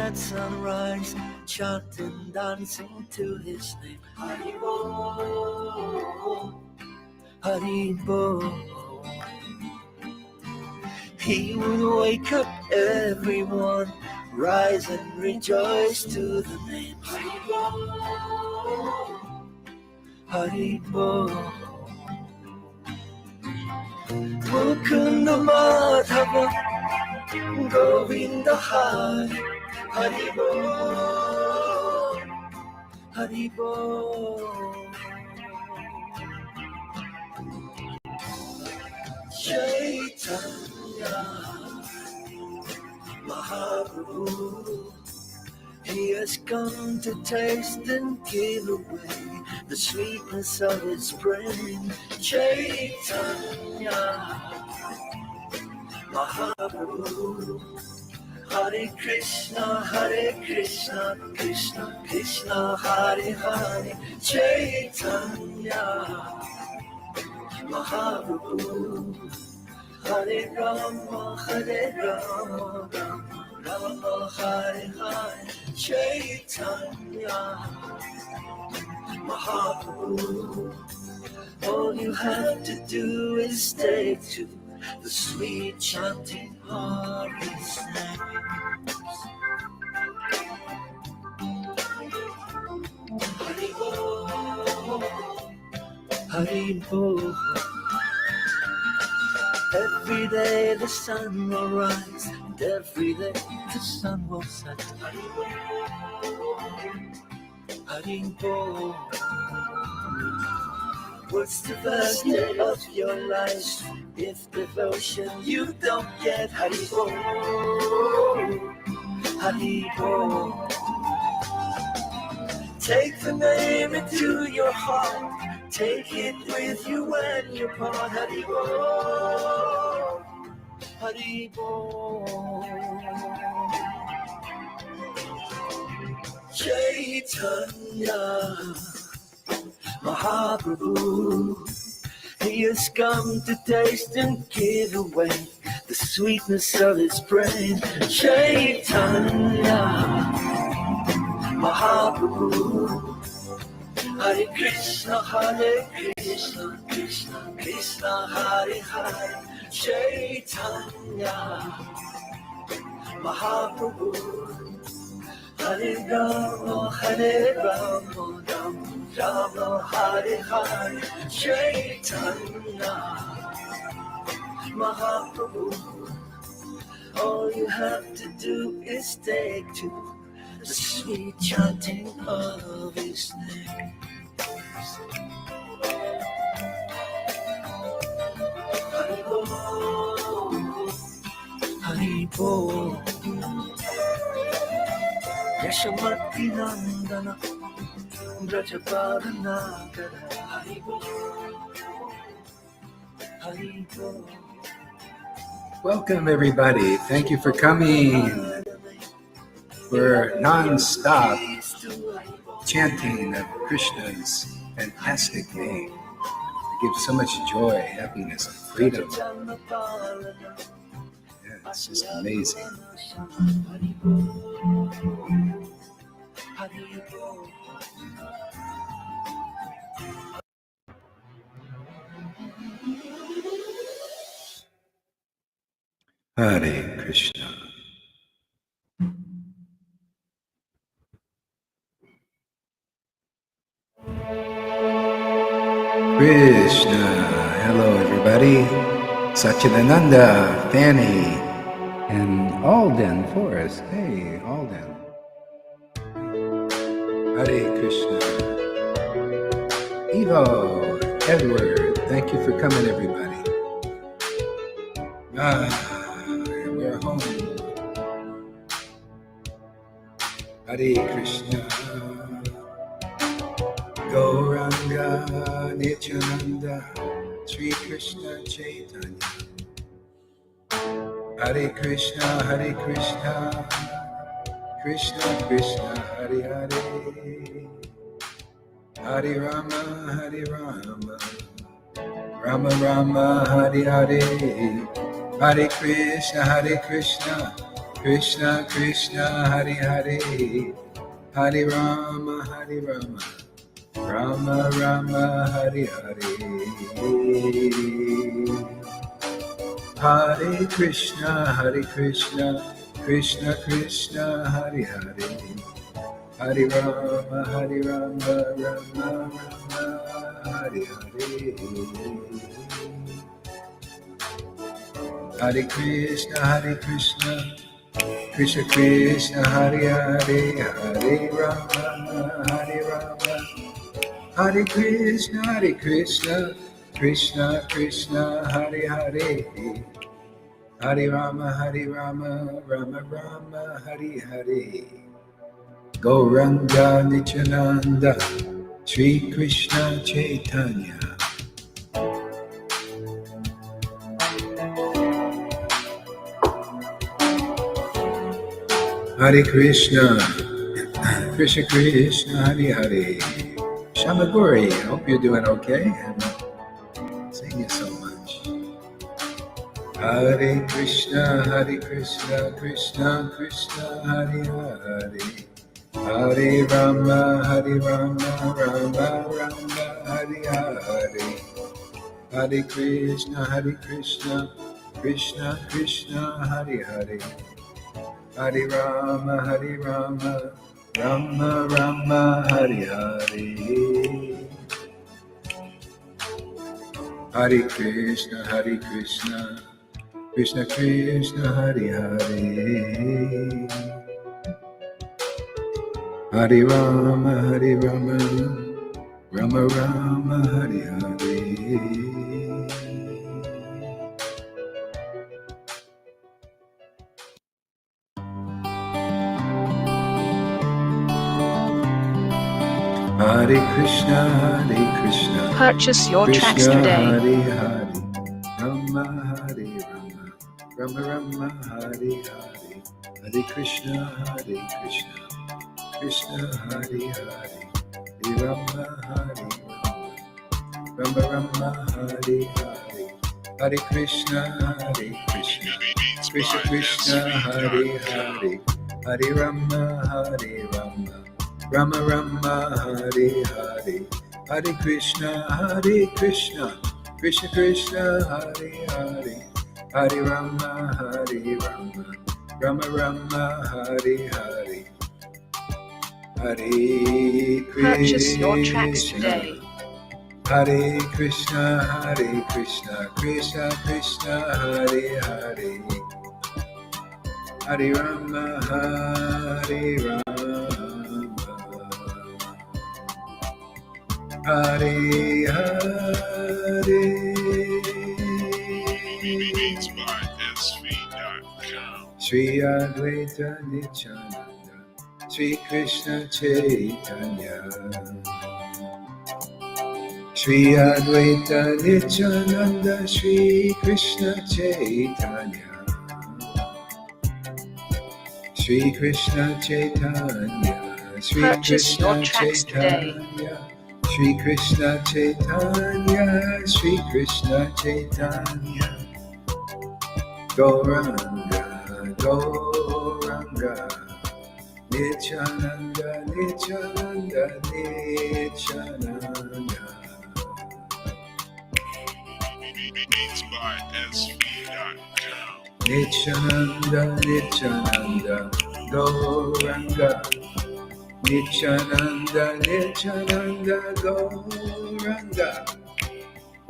at sunrise, chanting, dancing to his name. Haribo, Haribo. He would wake up everyone, rise and rejoice to the name. Haribo, Haribo. Mukunda Madhava, Govinda Hari, Haribo, Haribo. Chaitanya Mahaprabhu, he has come to taste and give away the sweetness of his brain. Chaitanya Mahaprabhu, Hare Krishna, Krishna Krishna, Hare Hare. Chaitanya Mahaprabhu, Hare Rama, Rama Hare Hare. Chaitanya Mahaprabhu, all you have to do is take to the sweet chanting of his name. Haribo, Haribo. Every day the sun will rise, and every day the sun will set. Haribo, Haribo. What's the best day of your life if devotion you don't get? Haribo, Haribo. Take the name into your heart, take it with you when you part. Haribo, Haribo. Chaitanya Mahaprabhu, he has come to taste and give away the sweetness of his brain. Chaitanya Mahaprabhu, Hare Krishna, Krishna Krishna, Hare Hare. Chaitanya Mahaprabhu, Hare Rama, Rama Hare Hare. Chaitanya Mahaprabhu, all you have to do is take to the sweet chanting of his name. Haribo, Haribo. Yashamati Nandana, Brajapadanagara. Haribo, Haribo. Welcome, everybody. Thank you for coming. We're non-stop chanting of Krishna's fantastic name. It gives so much joy, happiness, and freedom. Yeah, it's just amazing. Hare Krishna. Krishna. Hello, everybody. Satchidananda, Fanny, and Alden Forrest. Hey, Alden. Hare Krishna. Evo, Edward, thank you for coming, everybody. We're home. Hare Krishna. Gauranga Nityananda Sri Krishna Chaitanya. Hare Krishna, Krishna Krishna, Hare Hare. Hare Rama, Rama Rama, Hare Hare. Hare Krishna, Krishna Krishna Hare Hare, Hare Rama Rama Rama Hare Hare, Hare Krishna Krishna Krishna Hare Hare, Hare Rama Rama Rama Hare Hare, Hare Krishna Krishna Krishna Hare Hare, Hare Rama Hare Krishna Krishna Krishna Hare Hare, Hare Rama Rama Rama Hare Hare, Gauranga Nityananda Sri Krishna Chaitanya, Hare Krishna Krishna Krishna Hare Hare. Shamaguri, I hope you're doing okay. I'm seeing you so much. Hare Krishna Krishna Krishna Hare Hare, Hare Rama Rama Rama Hare Hare, Hare Krishna Krishna Krishna Hare Hare, Hare Rama Rama Rama Hare Hare, Hare Krishna Krishna Krishna Hare Hare, Hare Rama Rama Rama Hare Hare. Hare Krishna Purchase your Krishna tracks today. Hare Hare, Rama Hare Rama Rama Rama Hare Hare, Hare Krishna Krishna Hare Hare, Hare Rama Hare Rama Rama Hare Hare, Hare Krishna Krishna Krishna Hare Hare, Hare Rama Rama Rama Hare Hare, Hare Krishna Krishna Krishna Hare Hare, Hare Rama Rama Rama Hare Hare, Hare Purchase your tracks today. Hare Krishna Krishna Krishna Hare Hare, Hare Rama Hare Beats by SV.com. Sri Advaita Nityananda Sri Krishna Chaitanya, Sri Advaita Nityananda Sri Krishna Chaitanya, Sri Krishna Chaitanya, Sri Purchase your Krishna tracks today. Chaitanya, Sri Krishna Chaitanya, Sri Krishna Chaitanya, Gauranga, Gauranga, Nityananda, Nityananda, Nityananda. Beats by SV.com. Nityananda, Nityananda, Gauranga, Nityananda, Nityananda, Gauranga,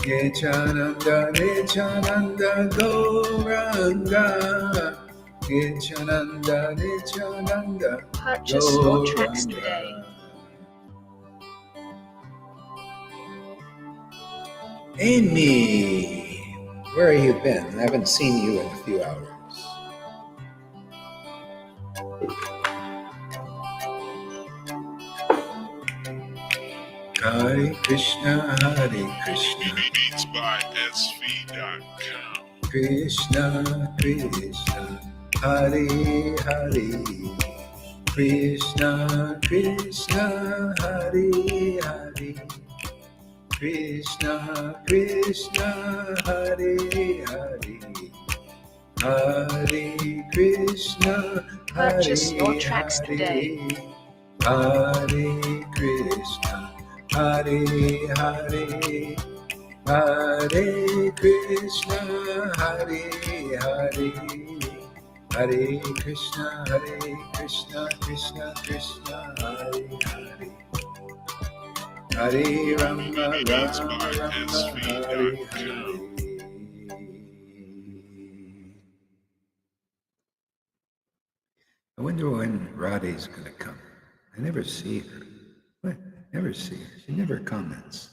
Nityananda, Nityananda, Gauranga, Nityananda, Nityananda, Purchase your tracks today. Amy, where have you been? I haven't seen you in a few hours. Hare Krishna Beats by SV.com. Krishna Krishna Hare Hare, Krishna Krishna Hare Hare, Krishna Krishna Hare Hare, Hare Krishna, Purchase your Hare tracks today. Hare Krishna, Hare Hare, Hare Krishna, Hare Hare, Hare Krishna, Krishna Krishna, Hare Hare, Hare Rama, Beats Rama by Rama, Hare SV.com. Hare. I wonder when Radhe's going to come. I never see her. What? Never see her. She never comments.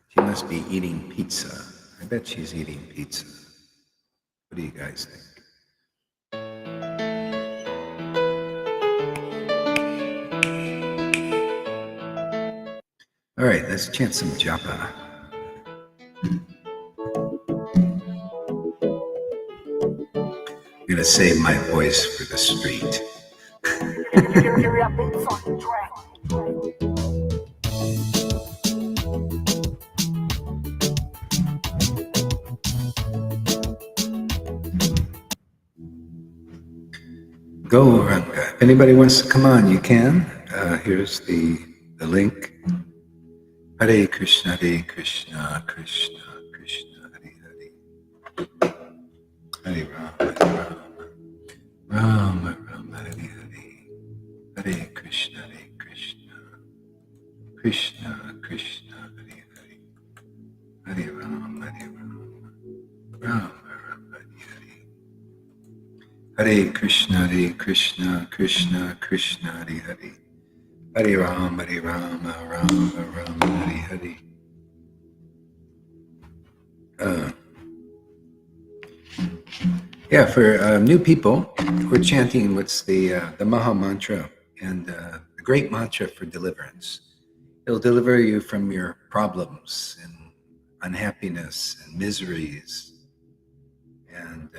She must be eating pizza. I bet she's eating pizza. What do you guys think? All right, let's chant some japa. I'm going to save my voice for the street. Go, Ranga. If anybody wants to come on, you can. Here's the link. Hare Krishna, Krishna Krishna, Hare Hare. Hare Rama, Rama Rama, Hare Hare. Hare Krishna, Krishna Krishna, Hare Hare. Hare Rama, Rama Rama, Hare Hare. Hare Krishna, Krishna Krishna, Hare Hare. Hare Rama, Rama Rama, Hare Hare. Yeah, for new people, we're chanting what's the Maha Mantra, and the great mantra for deliverance. It'll deliver you from your problems and unhappiness and miseries, and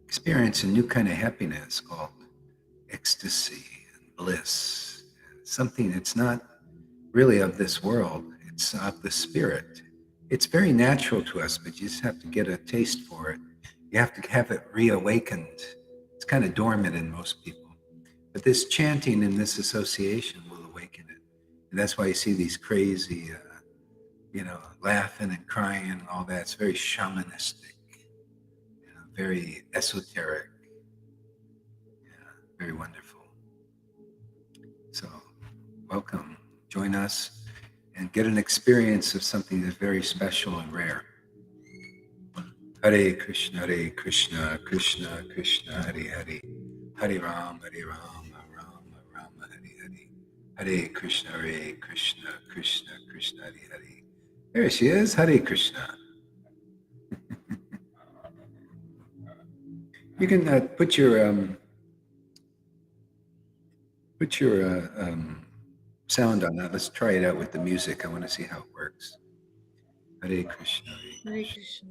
experience a new kind of happiness called ecstasy and bliss. Something that's not really of this world, it's of the spirit. It's very natural to us, but you just have to get a taste for it. You have to have it reawakened. It's kind of dormant in most people. But this chanting and this association will awaken it. And that's why you see these crazy, laughing and crying and all that. It's very shamanistic, very esoteric, very wonderful. So welcome, join us, and get an experience of something that's very special and rare. Hare Krishna, Krishna Krishna, Hare Hare. Hare Rama, Rama Rama, Hare Hare. Hare Krishna, Krishna Krishna, Hare Hare. There she is, Hare Krishna. You can put your sound on that. Let's try it out with the music. I want to see how it works. Hare Krishna, Hare Krishna.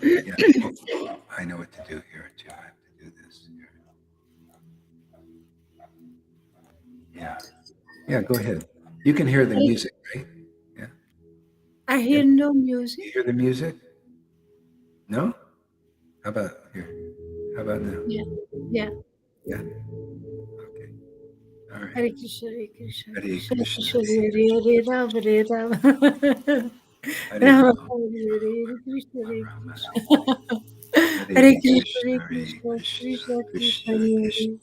Yeah, I know what to do here too. I have to do this here. Yeah, go ahead. You can hear the music, right? Yeah. I hear no music. You hear the music? No? How about here? How about now? Yeah. Yeah. Okay. All right. Hare Krishna, Hare Krishna. Hare Krishna Krishna, Krishna, Hare Rama, Hare Rama. Hare Rama, Rama, Hare Krishna, Hare Rama. Krishna. Hare Krishna, Hare Krishna, Krishna Krishna Krishna, Hare Krishna Hare.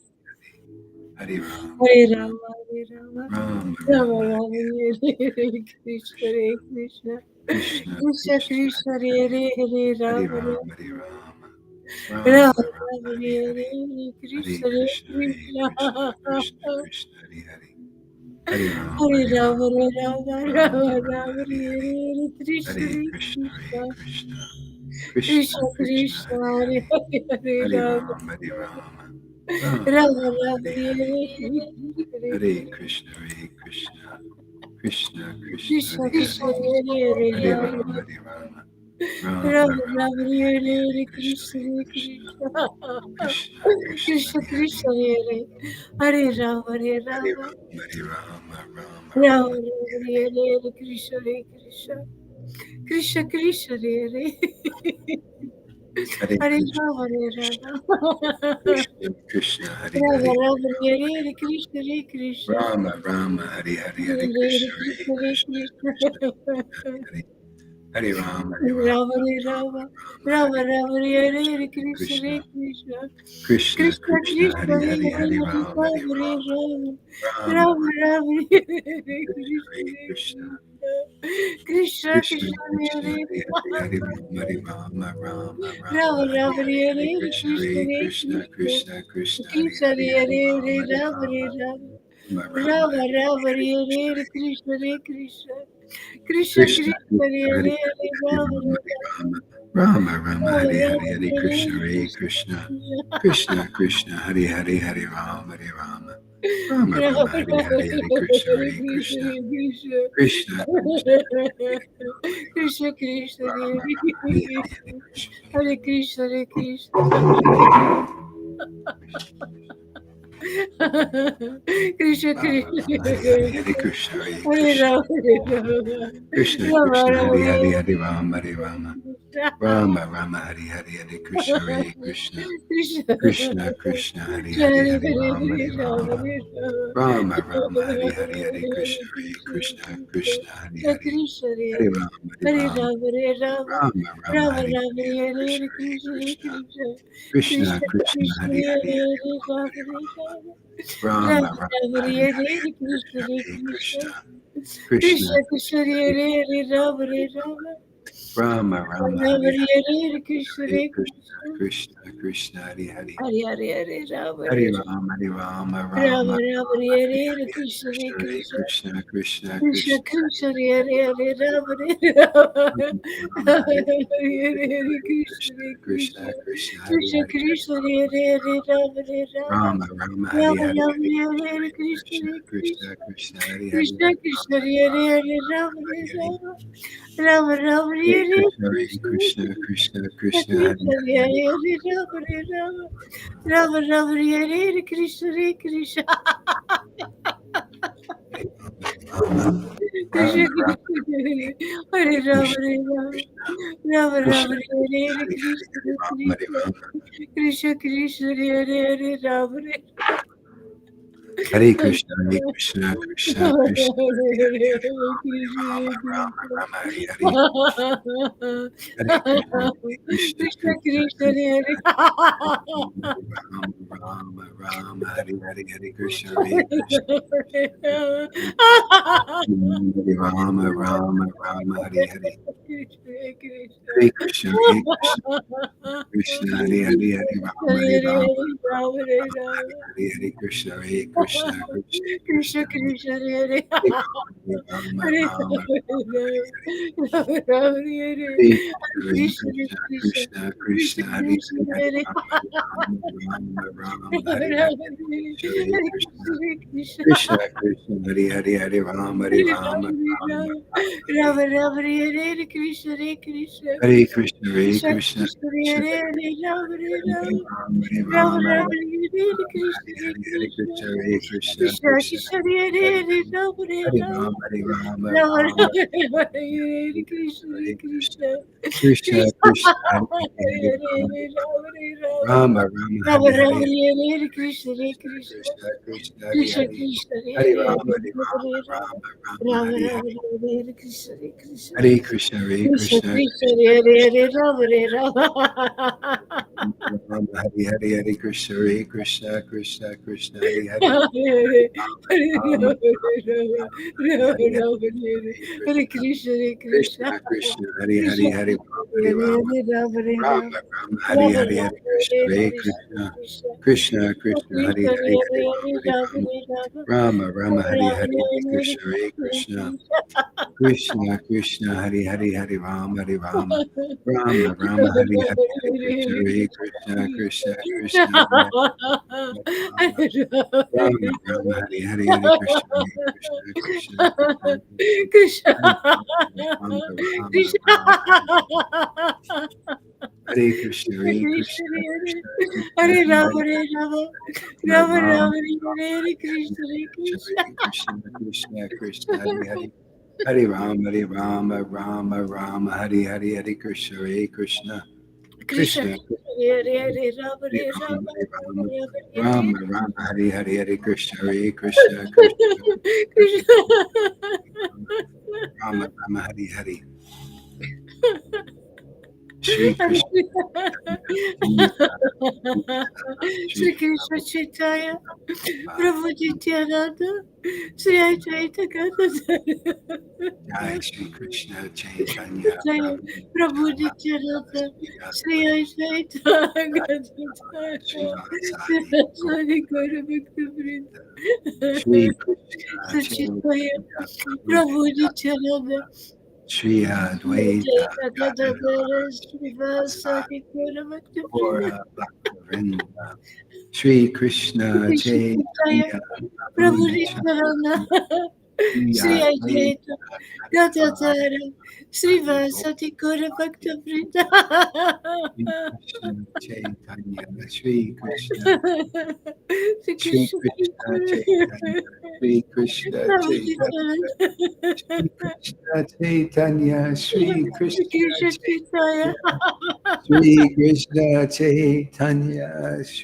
Hare Rama, Hare Rama, Hare Rama. Rama Rama, Rama, Rama, Hare Hare Krishna, Hare Krishna. Krishna Krishna Krishna, Hare Hare, Hare Hare Rama, Rama, Hare Hare Rama, Rama, Rama Rama, Rama, Hare Hare Hare, Hare. Krishna, Hare Hare Krishna, Krishna. Krishna, Hare Hare. Hare Rama, Hare Hare Rama, Rama, Rama, Rama Rama, Rama, Rama, Hare Hare. Hare Krishna, Hare Hare Krishna, Krishna, Krishna Krishna, Krishna, Krishna, Hare Hare Hare. Hare, Hare Hare Rama, Rama, Hare Rama, Rama, Rama Rama, Rama, Hare Hare Hare. Hare Hare Krishna, Krishna Krishna, Krishna, Hare Krishna, Hare. Hare Hare, Hare Rama, Rama, Hare Rama, Rama Rama, Rama, Rama, Hare Hare Hare. Hare Hare, Krishna, Krishna, Hare Krishna Krishna, Krishna Krishna, Krishna, Hare Hare. Krishna, Hare Hare Rama, Hare Hare Rama. Rama, Hare Rama, Rama Rama Rama Hare Krishna Hare Krishna Krishna Krishna Hare Hare Hare Krishna, Rama Hare Krishna Rama Krishna, Krishna Hare Rama Hare, Rama Hare Krishna Hare Krishna Rama Rama Hare Hare, Hare Hare Krishna, Hare Krishna Hare Krishna, Krishna Krishna Hare Hare Rama, Hare Rama Rama, Hare Rama Rama Rama Hare Rama Hare Krishna Krishna, Hare Krishna Krishna Krishna Krishna, Krishna Hare Hare Hare, Hare Hare Rama Rama, Hare Hare Rama, Rama Rama Rama Rama Hare Krishna, Krishna Hare Hare Krishna, Krishna Krishna Krishna Krishna, Hare Hare Hare, Hare Rama, Hare Rama, Rama Rama Rama, Hare Rama Hare, Hare Hare Krishna, Krishna Hare Hare Krishna, Krishna Krishna Krishna, Hare Krishna Hare, Hare Hare Hare Rama, Hare Rama Hare Rama, Rama Rama Rama Hare Rama Hare, Krishna, Hare Krishna Hare Krishna Krishna Krishna Krishna Krishna, Hare Hare Hare Hare, Hare Rama Rama, Rama Hare Rama, Rama Rama, Rama Hare Rama Hare, Hare Krishna, Hare Hare Krishna Krishna, Krishna Krishna, Hare Hare, Hare Rama, Hare Rama, Rama Rama Rama, Rama Hare Hare, Hare Krishna, Hare Hare Krishna Krishna, Hare Krishna Krishna Krishna, Hare Krishna Krishna Rama, Hare Rama, Hare Hare, Hare Krishna, Hare Krishna Hare Krishna Krishna Rama Krishna Rama, Hare Hare, Hare Krishna, Hare Hare Krishna, Rama Hare Rama Krishna Rama Krishna, Rama Hare Hare, Hare Hare Rama, Hare Rama, Krishna Rama Rama, Hare Hare, Hare Krishna, Hare Krishna, Krishna Krishna Krishna, Hare Krishna Hare, Hare Hare Hare Rama, Hare Hare Rama Rama, Hare Rama Rama Rama, Hare Hare, Hare Krishna, Hare Krishna, Krishna Krishna Hare Hare, Krishna Hare Hare Rama, Hare Hare Rama, Rama Hare Rama Rama Rama, Rama Hare Rama Hare, Hare Hare Krishna, Hare Hare Krishna Hare Krishna, Krishna Krishna Krishna Krishna, Krishna Hare Hare Hare, Hare Hare Rama, Rama Hare Hare Rama, Rama Rama Rama Rama, Rama Hare Hare Hare, Hare Hare Krishna Krishna, Hare Hare Krishna Krishna, Krishna Krishna Krishna Krishna, Hare Hare Hare Rama Hare Hare Rama, Rama Rama Rama, Rama Hare Hare Hare Krishna Hare Hare Krishna, Krishna Krishna Krishna, Hare Hare, Hare Hare Hare Rama Hare Hare Rama, Hare Rama, Rama Rama Rama Rama, Hare Hare Hare Hare, Krishna Hare Hare Krishna Krishna, Krishna Krishna Krishna, Krishna Hare Hare Hare Hare, Rama Hare Rama Rama Rama Hare Hare Hare Krishna Krishna, Hare Krishna Krishna Krishna, Hare Krishna Hare, Krishna Hare Hare Rama Hare Rama Rama Rama, Hare Rama Hare, Rama Hare Hare Hare Krishna Krishna, Hare Krishna Krishna Krishna, Hare Hare, Krishna Hare Krishna Rama, Hare Hare Rama Hare Hare Hare, Rama Rama Rama Hare Hare Krishna, Hare Krishna Krishna, Krishna Krishna, Hare Krishna Hare, Hare Hare Hare Rama Hare Rama Rama Rama Hare Hare Krishna Hare Krishna Rama, Krishna Rama Rama, Krishna Hare Rama Krishna Hare Rama Krishna, Rama Rama Krishna Hare Krishna, Hare Hare Krishna Hare, Hare Krishna Rama, Krishna Krishna Hare Hare Rama Hare Hare Krishna, Hare Krishna, Krishna Krishna, Hare Hare, Rama, Rama Krishna Rama, Hare Hare, Hare Krishna, Hare Krishna, Krishna Krishna Krishna Krishna, Hare Rama, Rama Rama, Hare Hare, Hare Krishna, Hare Krishna, Hare Rama, Rama Rama, Hare Hare, Krishna Krishna Hare Krishna, Hare Krishna, Krishna Hare Hare, Hare Rama, Hare Rama, Rama Rama Hare Rama, Hare Rama Hare, Hare Krishna, Hare Krishna, Krishna Krishna Krishna, Hare Krishna Hare Hare Rama, Hare Rama Rama, Hare Hare. Rama Rama Hare Hare Hare Krishna, Krishna Krishna Krishna Krishna, Krishna Krishna Hare Krishna Hare, Hare Hare Rama, Rama Rama Hare Rama Hare, Hare Hare Hare Krishna, Krishna Krishna Krishna, Hare Hare, Hare Rama, Hare Hare Rama, Rama Rama Hare Rama Rama Hare Krishna Hare Krishna Hare Krishna, Hare Krishna Krishna, Krishna Krishna Hare Hare Rama Hare Rama Rama, Hare Rama Rama, Rama Rama Hare Krishna Hare Hare Hare, Krishna Krishna, Hare Krishna, Krishna Krishna Krishna Hare Hare Rama Hare Rama Rama, Hare Rama, Rama Rama Rama Hare Krishna Hare Hare Krishna, Krishna Krishna Krishna Krishna, Hare Hare, Hare Rama Rama Rama, Rama Hare Rama Hare, Hare Krishna Hare Krishna Krishna Krishna, Krishna Hare Krishna Hare, Krishna Hare Hare Rama, Hare Hare Hare Rama, Rama Rama Rama, Rama Hare Rama Hare, Hare Krishna Hare Krishna Hare Krishna, Hare Krishna Krishna, Krishna Krishna Hare Krishna, Hare Rama Hare Rama Rama Hare Hare, Hare Krishna, Hare Krishna, Krishna Krishna, Hare Hare, Hare Hare Rama Rama Rama Hare Rama Hare, Rama Hare Hare Hare Krishna, Krishna Hare Krishna Krishna Krishna, Hare Krishna Hare, Hare Hare Rama, Hare Rama Hare Rama Rama Rama, Hare Rama Hare, Rama Hare Krishna, Hare Hare Krishna Krishna, Krishna Krishna Krishna, Hare Krishna Hare, Hare Hare Hare Rama, Rama Hare Hare Rama, Rama Rama, Rama Hare Rama Hare, Hare Hare Krishna, Hare Krishna, Krishna Krishna Krishna, Hare Hare, Hare Rama, Hare Rama, Rama Rama, Hare Hare, Hare Krishna, Hare Krishna, Krishna Krishna, Hare Hare Rama, Rama Rama, Hare Hare, Hare Krishna, Hare Krishna, Krishna Krishna, Krishna Hare Rama, Rama Rama, Krishna Hare Krishna, Hare Krishna, Krishna Hare Krishna, Rama, Hare Rama, Rama Hare Rama, Ram, Hare Krishna, Hare Krishna. Hare Krishna, Krishna Krishna, Hare Hare. Hare Ram, Rama Rama, Hare Hare, Hare Krishna, Hare Krishna, Krishna, Krishna Hare Hare, Rama, Hare Hare Ram, Rama, Rama Rama Rama, Rama, Hare Hare, Hare Krishna, Hare Krishna, Krishna Krishna. Rama Rama, Hare Hare. Shri Krishna, Shri Shri Krishna Chaitanya, Prabhupada, Prabhu Nityananda, Shri Advaita Gadadhara, Jai Shri Krishna Chaitanya Jaya Prabhu Prabhu Nityananda, Nityananda, Shri Shri Advaita Advaita Gadadhara, Srivasadi Shri Asani Gaura Bhakta Vrinda, Shri Krishna Sachitaya, Chaitanya Prabhu Prabhu Nityananda, Nityananda, Shri Advaita Jaya Gadadhara Gadadhara, Shri Vasani Srivasadi Gaura Bhakta Vrinda, Gaura Bhaktivinoda Shri Krishna Krishna Chaitanya Prabhu Prabhu Nityananda, Nityananda Shri Shri Advaita Advaita Gadadhara Gadadhara, Shri Gaura Vasati Gaura Bhakta Vrinda. Shri Krishna Chaitanya Shri Krishna Shri Shri Krishna Krishna Chaitanya Shri Krishna Prabhu Chaitanya Nityananda, Shri Krishna Chaitanya Shri Shri Krishna Krishna Chaitanya, Chaitanya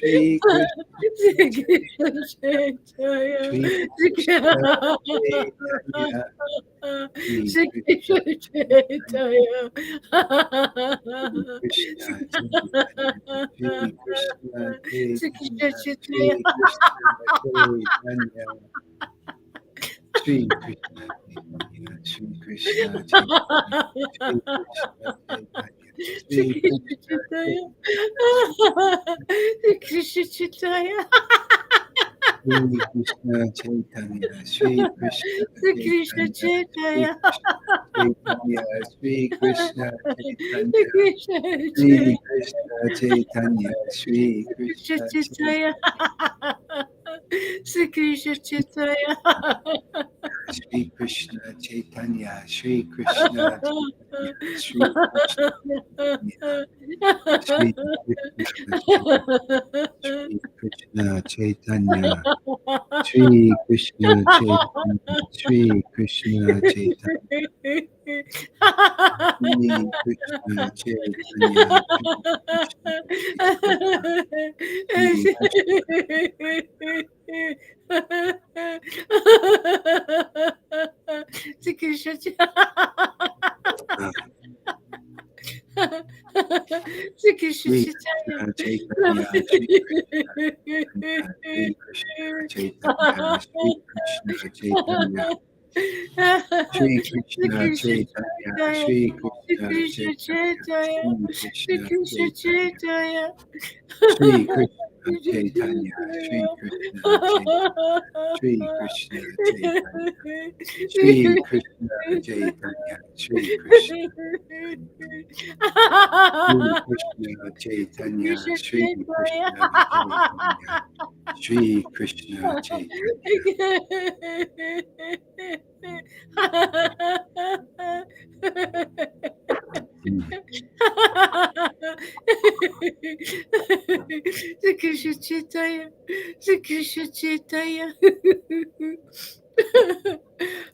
Shri Krishna Chaitanya Shri Krishna Shri Krishna Chaitanya, Shri Shri Krishna Chaitanya Shri Shri Krishna Krishna Chaitanya. Shri Krishna Chaitanya Shri Krishna Shri Krishna Chaitanya Chaitanya. Shri Krishna Chaitanya Shri Krishna Chaitanya Shri Krishna Chaitanya Shri Krishna Chaitanya Shri Shri Krishna Krishna Chaitanya. Chaitanya Shri Krishna Chaitanya. Shri Krishna Chaitanya, Shri Krishna Shri Krishna Chaitanya, Shri Chaitanya. Krishna Chaitanya, Shri Krishna Shri Chaitanya, Krishna Shri Chaitanya. Krishna Chaitanya, Shri Krishna Krishna Chaitanya. Shri Krishna Chaitanya. Shri Krishna Chaitanya, Shri Krishna Chaitanya, Shri Krishna Chaitanya, Shri Krishna Chaitanya, Shri Krishna Chaitanya, Shri Krishna Chaitanya, Shri Krishna Chaitanya. Shri Krishna Chaitanya, Shri Krishna Chaitanya, Shri Krishna Shri Krishna Shri Krishna Shri Chaitanya. Krishna Chaitanya, Shri Krishna Chaitanya, Shri Krishna Chaitanya, Shri Krishna Chaitanya, Shri Shri Krishna Krishna Chaitanya, Chaitanya. Shri Shri Krishna Krishna Chaitanya, Chaitanya. Shri Shri Krishna Krishna Chaitanya, Chaitanya. Shri Krishna Chaitanya, Shri Krishna Chaitanya, Shri Krishna Chaitanya, Shri Krishna Chaitanya, Shri Krishna Shri Krishna Chaitanya, Shri Krishna Chaitanya, Shri Krishna Chaitanya. Mm. Shri Krishna Chaitanya. Shri Krishna Chaitanya.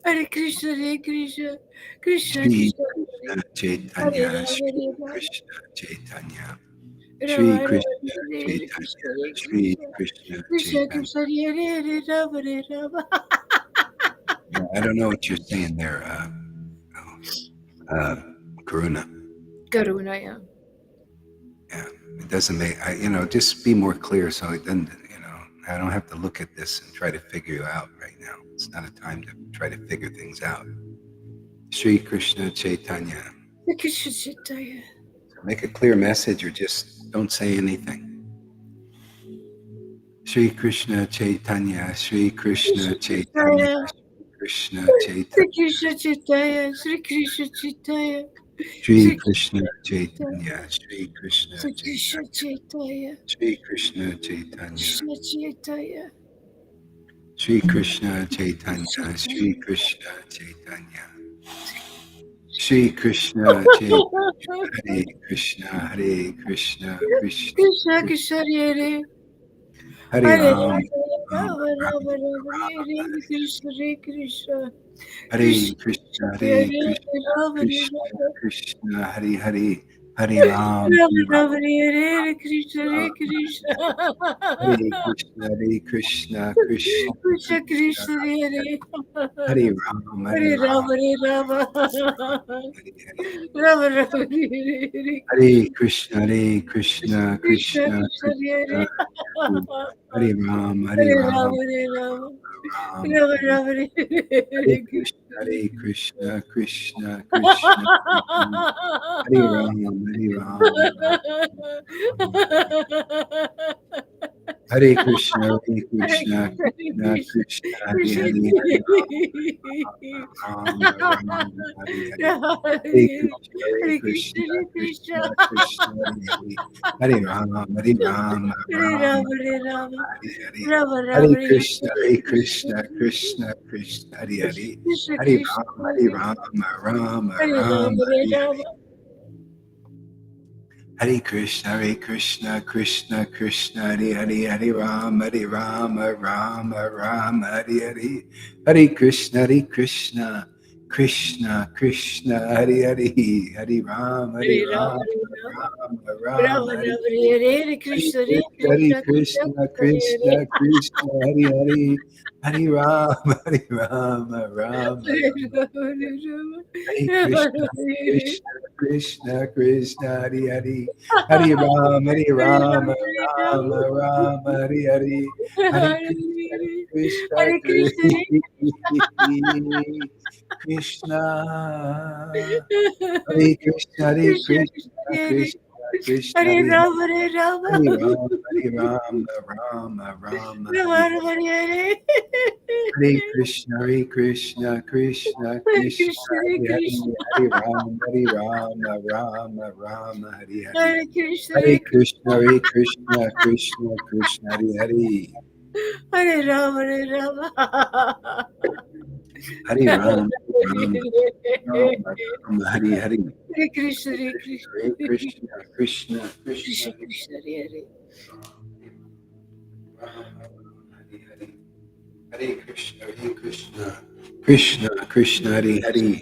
Hare Krishna, Hare Krishna, Krishna Shri Krishna, Krishna Hare Chaitanya, Rama, Shri Hare Rama, Krishna Chaitanya, Rama Shri Rama, Krishna Hare Krishna, Chaitanya, Hare Shri Krishna, Krishna Krishna Chaitanya. Krishna, Hare Rama, Hare Rama. Yeah, I don't know what you're saying there, Karuna. Karuna, yeah. Yeah, it doesn't make, just be more clear so it doesn't, I don't have to look at this and try to figure you out right now. It's not a time to try to figure things out. Shri Krishna Chaitanya. Krishna Chaitanya. So make a clear message or just don't say anything. Shri Krishna Chaitanya, Shri Krishna Chaitanya, Shri Krishna Chaitanya, Shri Krishna Chaitanya, Shri Krishna Chaitanya, Shri Shri Krishna Krishna Chaitanya, Shri Krishna Chaitanya, Chaitanya, Shri Krishna Chaitanya, Krishna Chaitanya, Shri Krishna Chaitanya, Chaitanya, Shri Krishna Chaitanya, Shri Krishna Chaitanya, Hare Krishna, Hare Krishna, Krishna Krishna Krishna, Krishna Hare Hare Hare Ram, Ram Rama Ram, Rama Rama Ram Hare Krishna Hare Krishna Hare Krishna Krishna, Hare Hare Krishna, Rama Krishna Rama Krishna, Hare Hare, Hare Ram, Rama Ram Rama Hare Krishna Hare Ram, Krishna Hare Krishna, Hare Krishna, Krishna Krishna Krishna, Krishna Hare Hare Ram, Hare Hare Ram, Rama Hare Rama Hare Hare. Rama Rama Hare Hare Krishna, Hare Krishna, Krishna Krishna Krishna Krishna, Hare Hare Hare Ram, Hare Hare Ram, Rama Hare Rama Ram, Rama Hare Rama Hare Hare Krishna, Krishna Hare Krishna, Krishna Krishna, Hare Ram, Hare Ram, Ram, Hare Krishna, Hare Hare Krishna, Krishna, Krishna Krishna, Hare Krishna Hare, Hare Ram, Ram, Hare Hare. Hare Krishna, Hare Hare Krishna, Krishna, Krishna Krishna, Hare Hare, Hare Ram, Hare Ram, Hare Ram Rama, Hare Rama, Hare Hare, Rama Hare Rama, Hare Krishna, Hare Krishna, Krishna Krishna, Hare Hare, Krishna, Hare Krishna, Ram, Hare Ram, Ram Hare Ram, Rama, Hare Hare Hare. Rama. Hare Krishna, Hare Krishna, Krishna Krishna, Hare Hare, Hare Ram, Hare Ram, Ram Ram, Hare Hare. Hare Krishna, Hare Krishna, Krishna Krishna, Hare Hare, Hare Ram, Hare Hare Rama, Ram, Hare Rama, Ram Rama Ram, Hare Rama, Hare. Hare Hare Hare Krishna, Hare Krishna, Hare Krishna, Krishna Krishna, Krishna, Krishna Krishna, Hare Hare, Hare Ram, Hare Ram, Ram Hare Ram. Hare Rama, Hare Hare Rama, Krishna, Rama Hare Krishna Krishna, Krishna Hare Hare, Hare Ram, Hare Ram, Ram Rama, Ram, Hare Hare, Hare Hare Krishna, Hare, Krishna Hare Krishna, Krishna, Hare Krishna, Krishna, Hare Krishna, Hare Krishna Krishna, Hare, Krishna Krishna, Hare Hare Rama, Hare Rama, Hare Ram, Hare Ram, Ram Ram, Rama Hare Rama, Hare, Hare Krishna, Hare Krishna, Krishna Hare Krishna, Krishna, Hare Hare Krishna, Hare, Hare Ram, Hare Ram, Ram Ram, Hare Hare. Hare Krishna, Hare Hare Krishna, Krishna, Hare Krishna, Krishna Krishna, Hare Hare. Hare Rama, Hare Rama. Hare Ram, Ram Ram, Ram, Hare Hare. Hare Krishna, Hare Hare Krishna, Krishna, Hare Krishna, Krishna Krishna, Krishna Hare Krishna, Hare Ram, Hare Hare. Hare Krishna, Hare Krishna, Krishna Krishna, Hare Hare.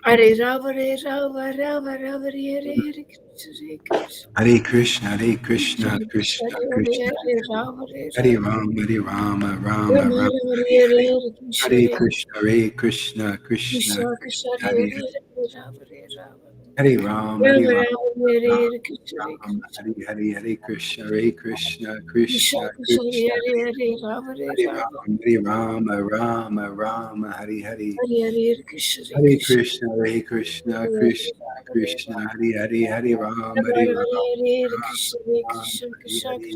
Hare Rama, Hare Rama, Rama Rama, Hare Hare, Hare Krishna, Hare Krishna. Hare Krishna, Hare Krishna Krishna, Krishna, Krishna Hare Krishna, Hare, Rama, Hare Hare Rama. Ram, Hare Rama, Rama Rama Rama, Rama, Hare Hare Hare. Hare, Krishna Hare Hare Krishna, Hare Krishna, Krishna Krishna Krishna, Krishna, Hare Hare Hare, Hare. Rama, Hare Rama. Hare Ram, Rama Hare Ram, Rama, Hare Ram Hare, Krishna Hare Ram, Krishna. Hare Hare, Hare Krishna, Hare Krishna, Krishna Krishna Krishna, Krishna, Hare Hare Hare, Rama Hare Hare Rama. Ram, Hare Rama, Rama Rama, Hare Hare. Hare Hare, Krishna Hare Hare Krishna. Krishna, Hare Krishna, Hare Krishna Rama, Hare Krishna, Rama. Hare Hare, Hare Ram, Rama Hare Rama, Ram, Hare Hare, Krishna Hare Ram, Krishna, Hare Krishna Hare.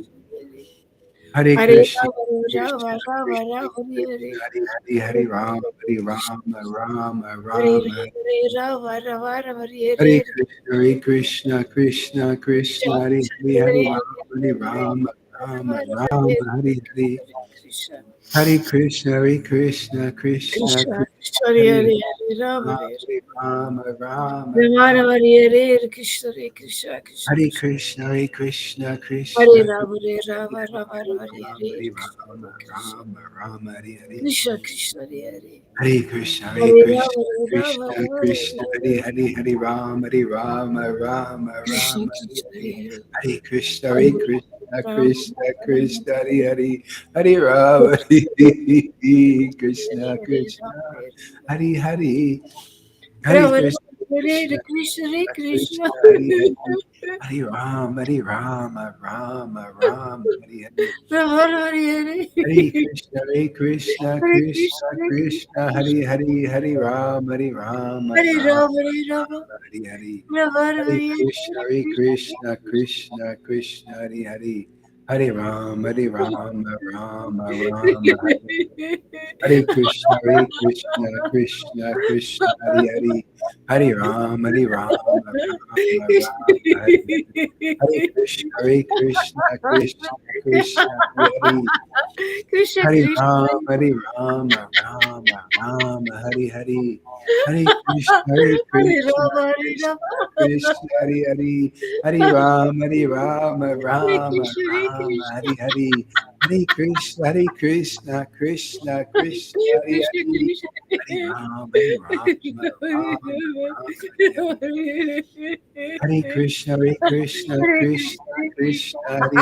Krishna, Hare Hare Hare Krishna, Rama, Krishna Rama Rama, Krishna, Rama Hare Krishna Hare Hare, Hare Ram, Hare Hare. Ram, Ram Hare Ram, Hare Rama Rama Rama Hare Hare Krishna, Hare Krishna, Krishna Krishna Krishna, Hare Krishna Hare, Hare Hare Ram, Hare Hare Ram, Ram Rama Rama Ram, Hare Hare Hare. Krishna Hare Krishna, Hare Krishna, Krishna Krishna Krishna, Krishna Hare Hare Hare, Hare Rama Hare Hare Ram, Ram Rama Ram. Rama Hare Krishna Hare Krishna Krishna Hare Krishna Krishna, Hare Krishna, Hare Krishna Rama Krishna, Hare Rama Rama Hare Rama Ram, Hare Hare Krishna Ram, Hare Krishna Ram Ram, Hare Hare. Krishna Krishna Hare Hare Krishna, Hare Hare Rama Krishna, Hare Rama Krishna Rama Krishna, Hare Hare Hare, Hare Ram, Hare Ram, Ram Krishna Ram, Hare Krishna Hare. Hare Hare Krishna, Hare Hare Krishna, Rama Krishna Rama Krishna, Hare Hare. Hare Ram, Hare Krishna, Hare Krishna, Rama Hare Hare Hare. Hare Rama Krishna, Hare Krishna Krishna Hare Krishna Krishna, Hare Hare. Hare Ram, Hare Ram, Ram Ram, Hare Hare. Rama Hare Hare Krishna, Hare Krishna, Hare Krishna Krishna Hare Krishna, Krishna Hare Hare, Hare Ram, Hare Ram, Hare Ram Rama Hare Rama Hare Hare. Rama Hare Hare Krishna, Hare Krishna, Krishna Krishna, Hare Hare. Hare Ram, Hare Ram, Ram Ram, Hare Hare Krishna, Hare Krishna, Krishna Krishna, Hare Hare. Hare Ram, Hare Ram, Ram Ram, Hare Hare. Hare Krishna, Krishna Krishna, Hare Hare. Krishna Hari Krishna Rama, Hari Rama, Rama Rama, Hari Hari, Hari Krishna, Hari Hare Krishna, Rama Hare Krishna Rama Krishna, Hari Hari, Hari Rama, Hari Rama, Hare Rama Krishna Hare Rama, Krishna Hari Hari, Hari Krishna, Hari Krishna, Krishna Krishna, Hari Krishna Hari, Krishna Hari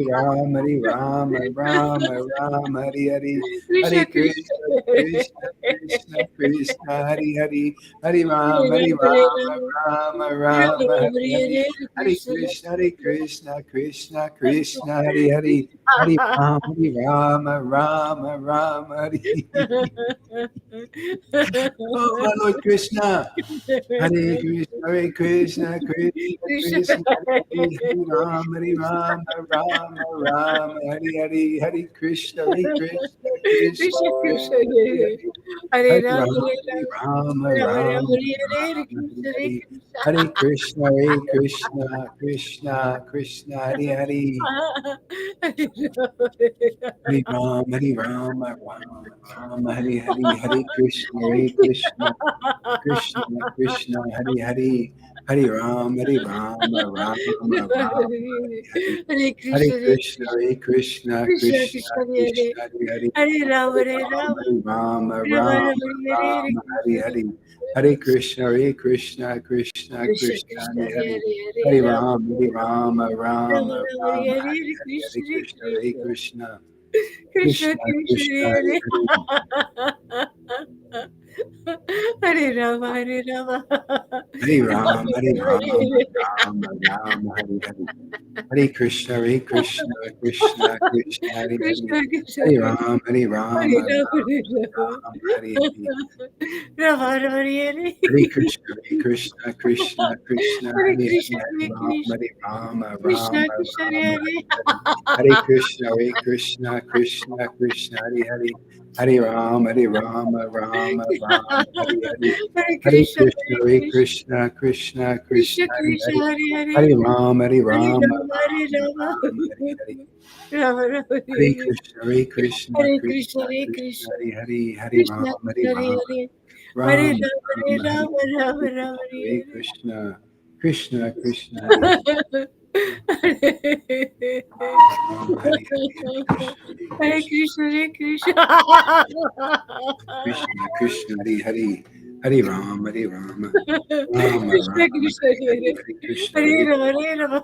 Rama, Hari Rama, Rama Rama, Hari Hari. Hare Krishna, Krishna Hare Krishna, Krishna Krishna Krishna Hari Hari, Hari Rama, Rama Rama, Hari Hari, Hare Krishna Krishna, Krishna Krishna, Krishna Hari Hari, Hari Hare Rama, Rama Rama, Hari Hari, Hare Krishna Krishna, Krishna Krishna, Krishna Hari Hari, Hari Rama, Rama Hari. Oh my Lord Krishna. Hare Krishna, Krishna Krishna, Hare Ram, Rama Ram, Hare Hare, Hare Krishna, Krishna Krishna, Krishna Krishna Hare Hare Ram Ram, Hare Ram Ram Ram Ram, Ram Hare Krishna Hare Hare Hare, Krishna Hare Krishna, Krishna Krishna, Krishna Hare Hare. Hare Ram, Ram, Hare Hare, Hare Krishna, Krishna, Krishna, Krishna, Hare Hare, Hare Ram, Rama, Hare Hare Hare Krishna Hare Krishna, Krishna Krishna, Krishna Krishna, Krishna Hare Krishna, Hare Hare, Hare Ram Hare Hare Ram Ram, Ram Rama, Ram Hare Hare Krishna Hare, Hare Krishna, Krishna, Krishna, Krishna Krishna, Krishna Hare Hare, Hare Hare Hare Ram Ram, Ram Rama, Ram Hare Hare Hare, Hare Krishna Krishna, Krishna Krishna, Krishna Krishna, Krishna Krishna, Hare Hare Hare. Hare Rama Hare Rama Hare Rama Ram, Hare Rama Ram, Hare Ram Ram, Hare Hare. Hare Krishna, Krishna, Krishna Krishna, Hare Hare. Krishna Krishna Hare Hare Ram, Hare Ram Rama Hare Rama Hare Hare. Rama Rama Hare Hare Krishna, Krishna Krishna, Krishna Hare Hare Krishna Hare. Hare Krishna Hare Ram, Ram Krishna Krishna Hare Hare Hare. Hare Krishna, Krishna, Krishna Krishna, Hare Hare. Hare Ram, Ram Hare Hare. Hare Hare Krishna Krishna, Hare Krishna Krishna Krishna, Krishna Krishna Hare Krishna Hare. Hare Hare Hare Ram, Hare Ram Rama Hare Rama Hare Hare. Rama Rama Hare Hare Krishna, Krishna Hare Krishna Krishna, Hare Krishna Krishna Hare Hare. Hare Krishna Ram, Krishna Hare Ram Hare Hare Ram Rama Hare Hare Hare. Rama Rama Rama Hare Hare Krishna, Krishna Krishna Hare Hare. Ram Hare Hare. Hare Krishna Krishna Hare Krishna Krishna Krishna Hare Hare. Hare Ram, Ram Krishna Hare Krishna Hare. Hare Hare Krishna, Hare Rama Hare Rama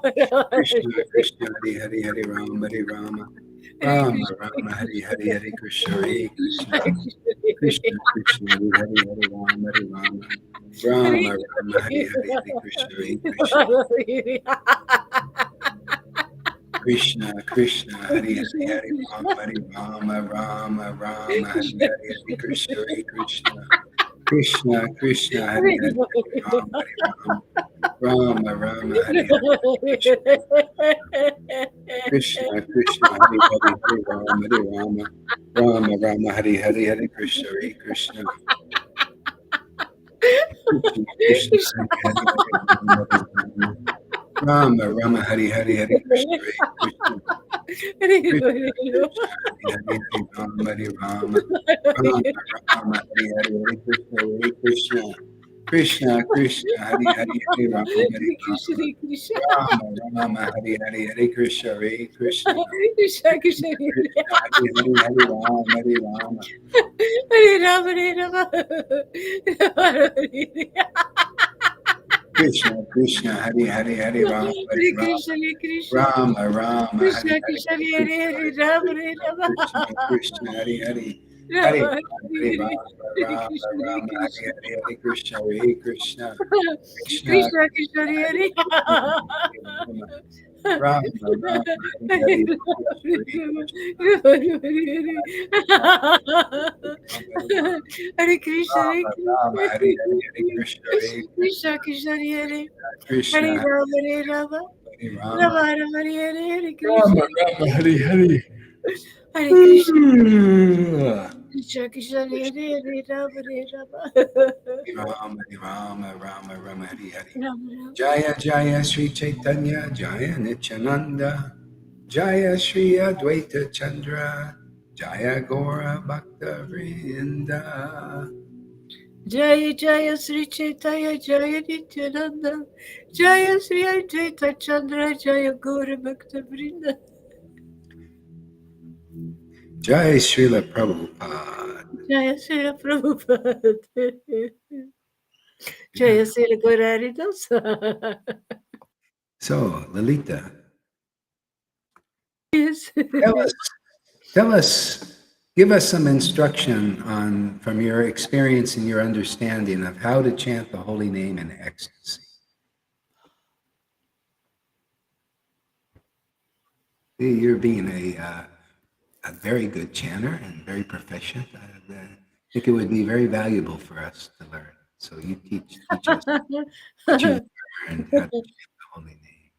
Krishna Krishna Hare Hare. Hare Ram, Hare Ram Krishna Hare Hare. Hare Krishna, Krishna Hare Krishna Krishna Krishna Hare Hare. Hare Ram, Ram Hare Hare. Hare Krishna, Krishna Krishna Krishna Hare Hare. Hare Ram, Ram Hare Hare. Hare Krishna, Krishna Krishna Krishna Hare Hare. Hare Ram, Ram Hare Hare. Krishna Krishna Hare Hare. Hare Ram, Ram Hare Hare. Hare Krishna, Krishna Krishna Krishna Hare Hare. Hare Rama Hare Hare. Hare Krishna, Krishna Krishna Krishna Hare Hare. Rama Rama Hare Hare. Hare Krishna, Krishna Krishna Krishna Hare Hare. Hare Rama Krishna Rama Hare Hare. Hare Krishna, Krishna Krishna Krishna Krishna Krishna Hare Hare. Hare Rama Hare Rama Hare Rama Rama Hare Krishna Krishna Hare Hare. Hare Rama Hare Krishna Hare Krishna Rama Hare Krishna Hare. Krishna Hare Hare Krishna, Hare Rama Hare Krishna Rama Krishna Hare Hare. Hare Rama Hare Hare Hare Krishna Hare Rama Krishna Hare Hare. Hare Krishna, Krishna Krishna Krishna Krishna Hare Rama Rama Hare Hare Hare. Hare Krishna Hare Rama Krishna Hare Hare. Hare Krishna, Krishna Krishna Hare Krishna Hare Rama Hare Rama Hare Rama Rama Rama Hare Hare Krishna Rama Hare Hare. Hare Krishna Krishna Krishna Hare Hare Rama Hare Rama Hare Hare. Rama Jaya Jaya Sri Chaitanya Jaya Nityananda Jaya Sri Advaita Chandra Jaya Gora Bhakta Vrinda. Jaya Jaya Sri Chaitanya Jaya Nityananda Jaya Sri Advaita Chandra Jaya Gaura Bhakta Vrinda Jai Srila Prabhupada. Jaya Sri Prabhupada Jaya Sri Gaurari Dasa. So, Lalita, Yes. tell us, give us some instruction on, from your experience and your understanding of how to chant the holy name in ecstasy. You're being a very good chanter and very proficient. I think it would be very valuable for us to learn. So you teach us what you learned, how to chant the holy name.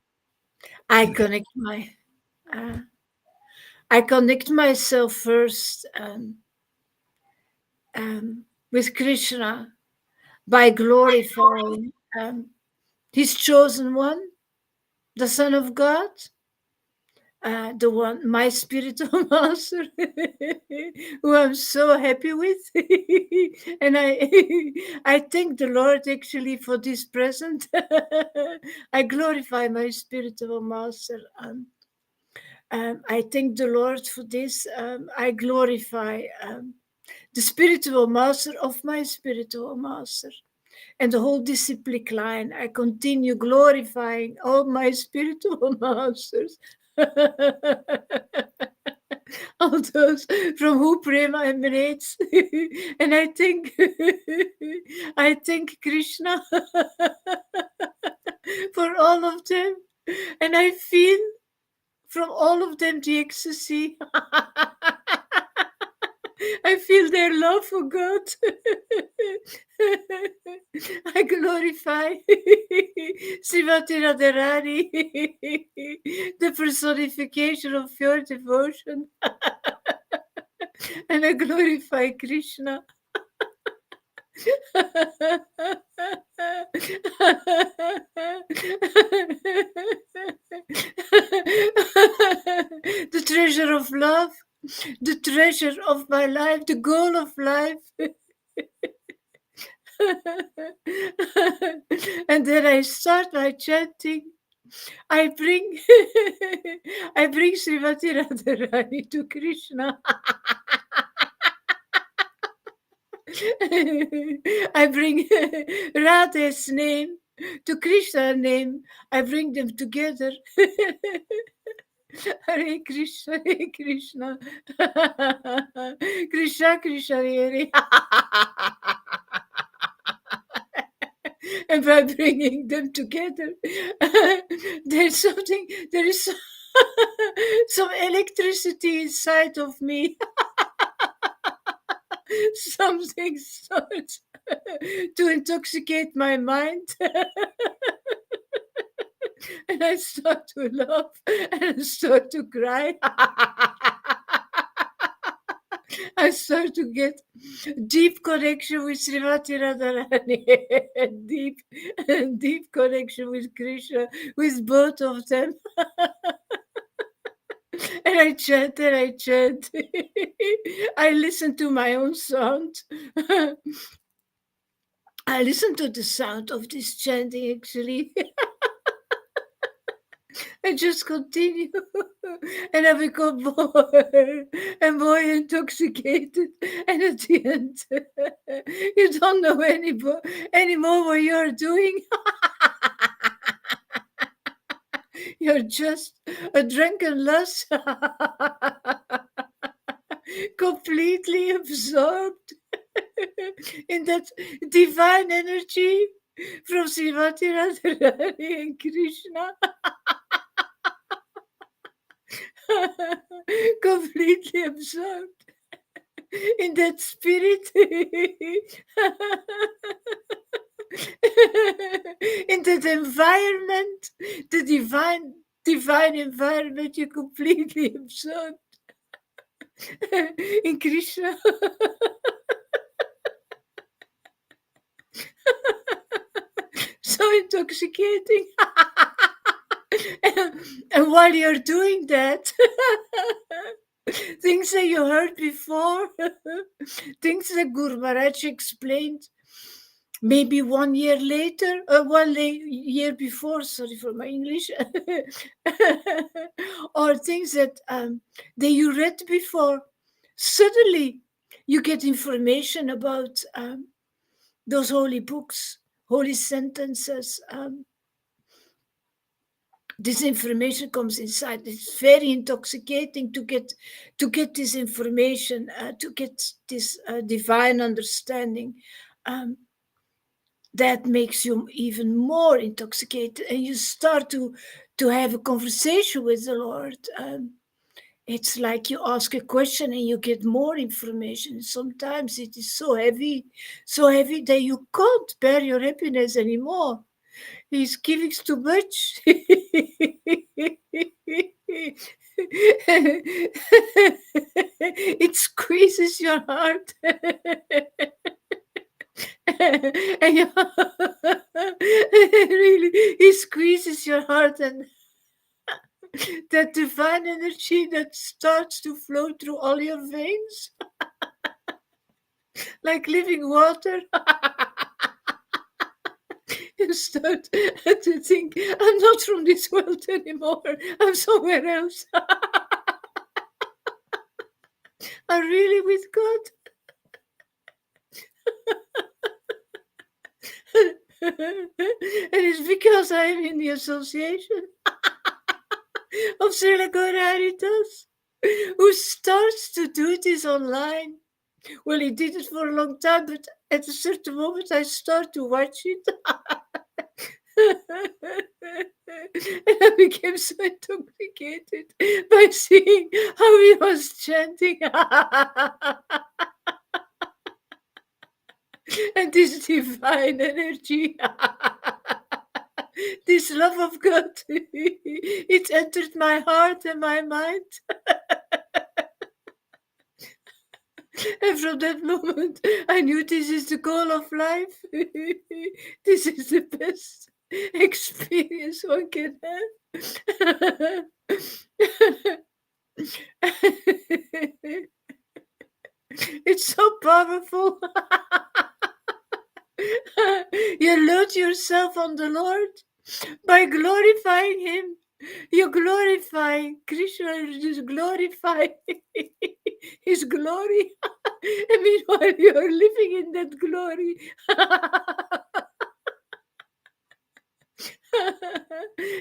I connect I connect myself first with Krishna by glorifying His chosen one, the Son of God, the one, my spiritual master, who I'm so happy with, and I thank the Lord actually for this present. I glorify my spiritual master. I thank the Lord for this. I glorify the spiritual master of my spiritual master. And the whole disciplic line, I continue glorifying all my spiritual masters. All those from who Prema emanates. And I think Krishna for all of them. And I feel from all of them the ecstasy. I feel their love for God. I glorify Srimati Radharani, the personification of pure devotion. And I glorify Krishna. The treasure of love, the treasure of my life, the goal of life. And then I start my chanting. I bring Srimati Radharani to Krishna. I bring Radha's name to Krishna's name. I bring them together. Hare Krishna, Hare Krishna. Krishna, Krishna, Hare. And by bringing them together, there is some electricity inside of me. Something starts to intoxicate my mind. And I start to laugh and I start to cry. I start to get deep connection with Srimati Radharani, deep connection with Krishna, with both of them. And I chant and I chant. I listen to my own sound. I listen to the sound of this chanting actually. I just continue and I become more and more intoxicated. And at the end, you don't know anymore what you're doing. You're just a drunken lust, completely absorbed in that divine energy from Srimati Radharani and Krishna. Completely absorbed in that spirit, in that environment, the divine environment. You completely absorbed in Krishna. So intoxicating. And while you're doing that, things that you heard before, things that Guru Maharaj explained maybe 1 year later, year before, sorry for my English, or things that you read before. Suddenly, you get information about those holy books, holy sentences. This information comes inside. It's very intoxicating to get this information, to get this divine understanding. That makes you even more intoxicated, and you start to have a conversation with the Lord. It's like you ask a question and you get more information. Sometimes it is so heavy that you can't bear your happiness anymore. He's giving too much. It squeezes your heart. And really, it squeezes your heart, and that divine energy that starts to flow through all your veins like living water. You start to think, I'm not from this world anymore. I'm somewhere else. I'm really with God. And it's because I'm in the association of Srila Gauraritas, who starts to do this online. Well, he did it for a long time, but at a certain moment I start to watch it. And I became so intoxicated by seeing how he was chanting. And this divine energy, this love of God, it entered my heart and my mind. And from that moment, I knew this is the goal of life. This is the best experience one can have. It's so powerful. You load yourself on the Lord by glorifying Him. You glorify Krishna, just glorify His glory. And meanwhile, you are living in that glory.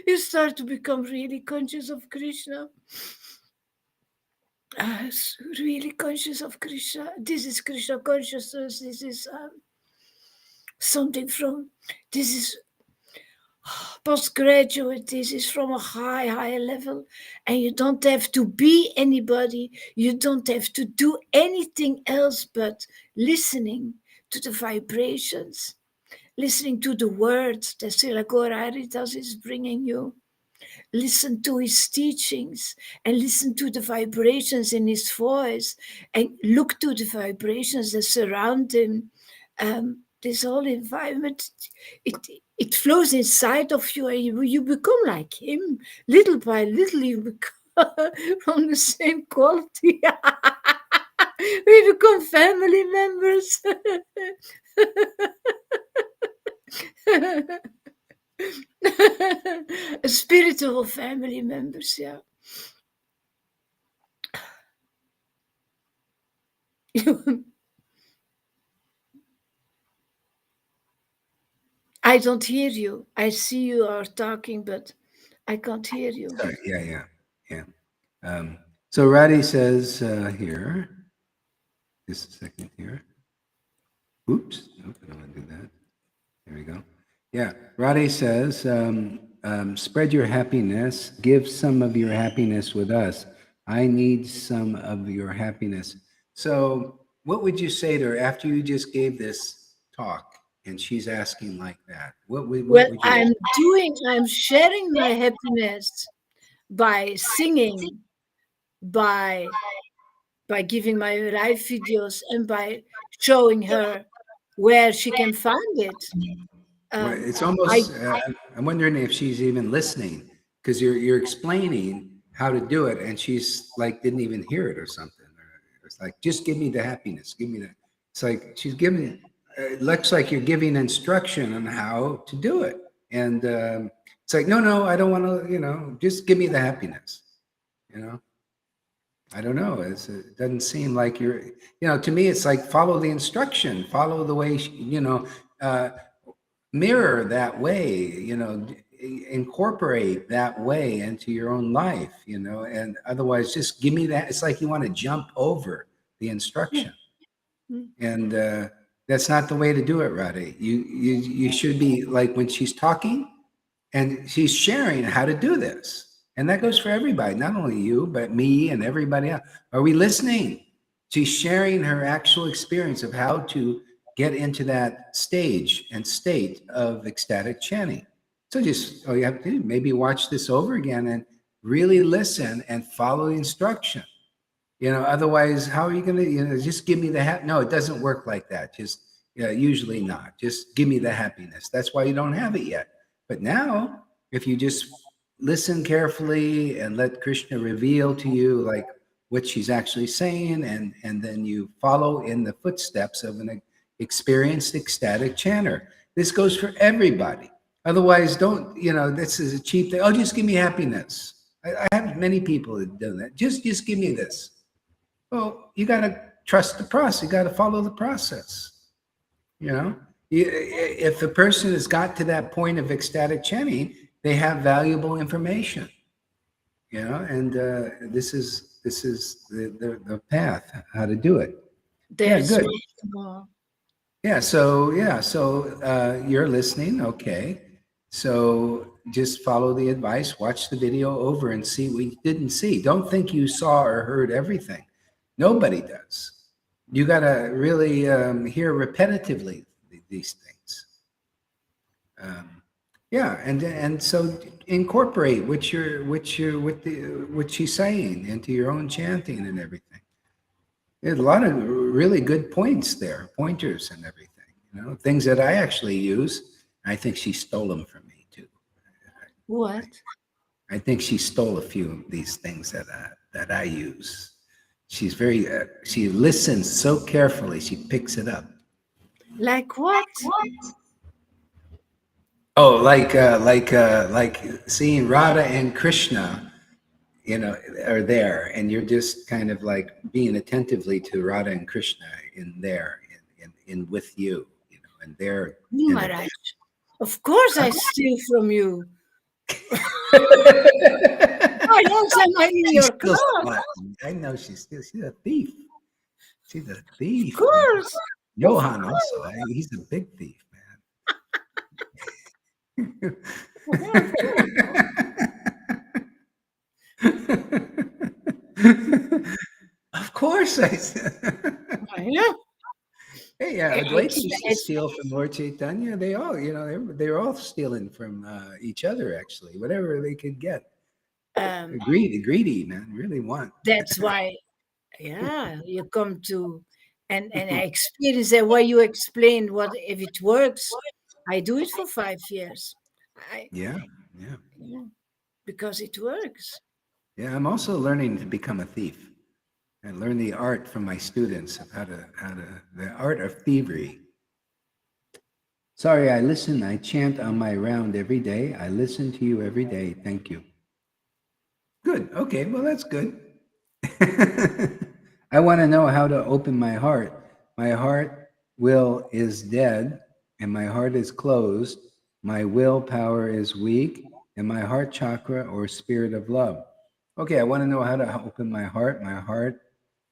You start to become really conscious of Krishna. Really conscious of Krishna. This is Krishna consciousness. This is something from, this is postgraduate. This is from a higher level. And you don't have to be anybody. You don't have to do anything else but listening to the vibrations, listening to the words that Srila Gauraritas is bringing you. Listen to his teachings and listen to the vibrations in his voice and look to the vibrations that surround him. This whole environment, it flows inside of you, and you become like him. Little by little, you become from the same quality. We become family members. Spiritual family members, yeah. I don't hear you. I see you are talking, but I can't hear you. Sorry. Yeah. So Radhi says here, just a second here. Oops, nope, I don't want to do that. There we go. Yeah, Radhi says, spread your happiness, give some of your happiness with us. I need some of your happiness. So what would you say to her after you just gave this talk and she's asking like that? What would you I'm sharing my happiness by singing, by giving my live videos, and by showing her where she can find it. It's almost, I'm wondering if she's even listening, because you're explaining how to do it, and she's like didn't even hear it or something. It's like, just give me the happiness, give me that. It's like she's giving. It looks like you're giving instruction on how to do it, and it's like, no, no, I don't want to. Just give me the happiness. You know, I don't know. It doesn't seem like you're. To me, it's like follow the instruction, follow the way. Uh, Mirror that way, incorporate that way into your own life, and otherwise just give me that. It's like you want to jump over the instruction, and that's not the way to do it, Radhe. You should be like when she's talking and she's sharing how to do this, and that goes for everybody, not only you but me and everybody else. Are we listening? She's sharing her actual experience of how to get into that stage and state of ecstatic chanting. So just all you have to do, maybe watch this over again and really listen and follow the instruction. Otherwise, how are you going to, just give me the no, it doesn't work like that. Just, usually not. Just give me the happiness. That's why you don't have it yet. But now, if you just listen carefully and let Krishna reveal to you like what she's actually saying, and then you follow in the footsteps of an experienced ecstatic chanter. This goes for everybody. Otherwise, don't, this is a cheap thing. Oh, just give me happiness. I have many people that do that. Just give me this. Well, you got to trust the process. You got to follow the process. If the person has got to that point of ecstatic chanting, they have valuable information. And this is the path how to do it. There's good. more. So you're listening, okay? So just follow the advice, watch the video over, and see what you didn't see. Don't think you saw or heard everything. Nobody does. You got to really hear repetitively these things. And so incorporate what she's saying into your own chanting and everything. There's a lot of really good pointers and everything. Things that I actually use. I think she stole them from me too. What? I think she stole a few of these things that I use. She's very. She listens so carefully. She picks it up. Like what? Oh, like seeing Radha and Krishna, are there, and you're just kind of like being attentively to Radha and Krishna in there, in with you, and they're. Maharaj, of course I steal from you. I know somebody in your class. I know she's a thief. She's a thief. Of course. Johan also. He's a big thief, man. Of course, I said. Yeah. Hey, Advaita used to steal from Lord Caitanya. They all, they're all stealing from each other, actually, whatever they could get. Greedy, man, really want. That's why, you come to, and I experience that why you explained what if it works. I do it for 5 years. Yeah, because it works. Yeah, I'm also learning to become a thief and learn the art from my students of how to the art of thievery. Sorry, I chant on my round every day. I listen to you every day. Thank you. Good. Okay, well, that's good. I want to know how to open my heart. My heart will is dead and my heart is closed. My willpower is weak and my heart chakra or spirit of love. Okay, I want to know how to open my heart. My heart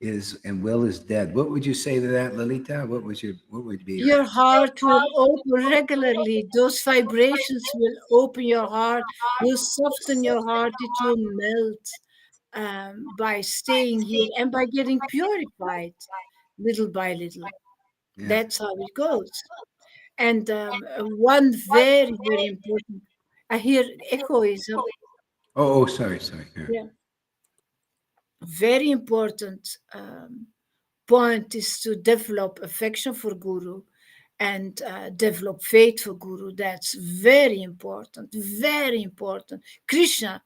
is and will is dead. What would you say to that, Lalita? What would be your heart will open regularly. Those vibrations will open your heart, will soften your heart. It will melt by staying here and by getting purified little by little. Yeah. That's how it goes. And one very, very important. I hear echoism. Oh, sorry. Yeah. Very important point is to develop affection for Guru and develop faith for Guru. That's very important, very important. Krishna,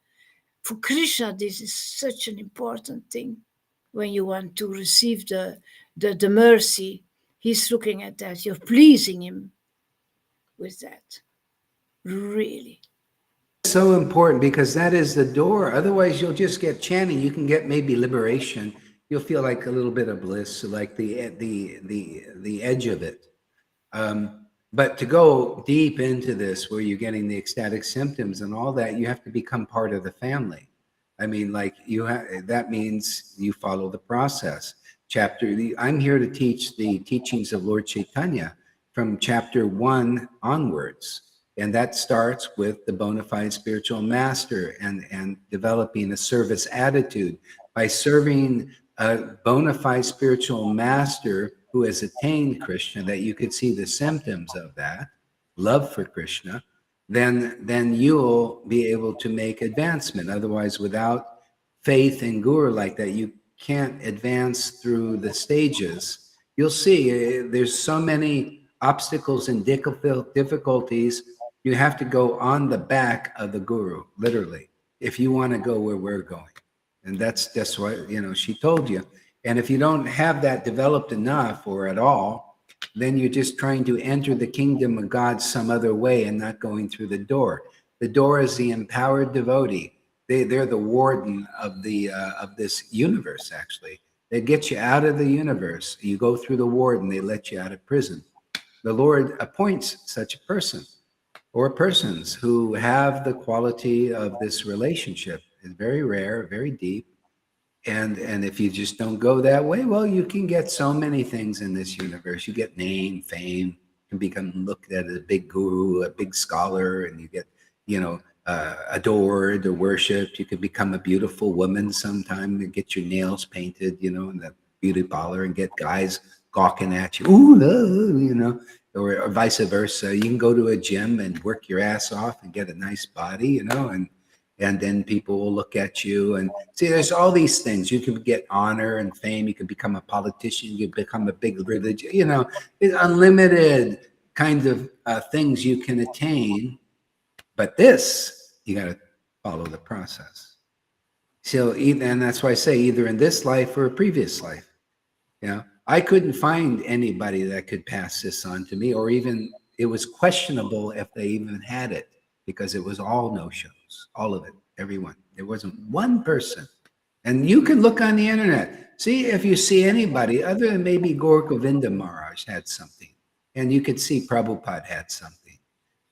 For Krishna, this is such an important thing. When you want to receive the mercy, he's looking at that. You're pleasing him with that. Really. So important, because that is the door. Otherwise, you'll just get chanting. You can get maybe liberation. You'll feel like a little bit of bliss, like the edge of it. But to go deep into this, where you're getting the ecstatic symptoms and all that, you have to become part of the family. I mean, like that means you follow the process. I'm here to teach the teachings of Lord Caitanya from chapter 1 onwards. And that starts with the bona fide spiritual master and developing a service attitude. By serving a bona fide spiritual master who has attained Krishna, that you could see the symptoms of that, love for Krishna, then you'll be able to make advancement. Otherwise, without faith in Guru like that, you can't advance through the stages. You'll see there's so many obstacles and difficulties. You have to go on the back of the Guru, literally, if you want to go where we're going. And that's what, she told you. And if you don't have that developed enough or at all, then you're just trying to enter the kingdom of God some other way and not going through the door. The door is the empowered devotee. They're the warden of this universe, actually. They get you out of the universe. You go through the warden, they let you out of prison. The Lord appoints such a person or persons who have the quality of this relationship. It's very rare, very deep. And if you just don't go that way, well, you can get so many things in this universe. You get name, fame, you can become looked at as a big guru, a big scholar, and you get, adored or worshipped. You could become a beautiful woman sometime and get your nails painted, in the beauty parlor, and get guys gawking at you. Ooh, or vice versa. You can go to a gym and work your ass off and get a nice body, and then people will look at you and see, there's all these things. You can get honor and fame. You can become a politician. You can become a big religion. It's unlimited kinds of things you can attain. But this, you got to follow the process. So, and that's why I say either in this life or a previous life. I couldn't find anybody that could pass this on to me, or even it was questionable if they even had it, because it was all no-shows, all of it, everyone. There wasn't one person. And you can look on the internet, see if you see anybody other than maybe Gaur Govinda Maharaj had something. And you could see Prabhupada had something.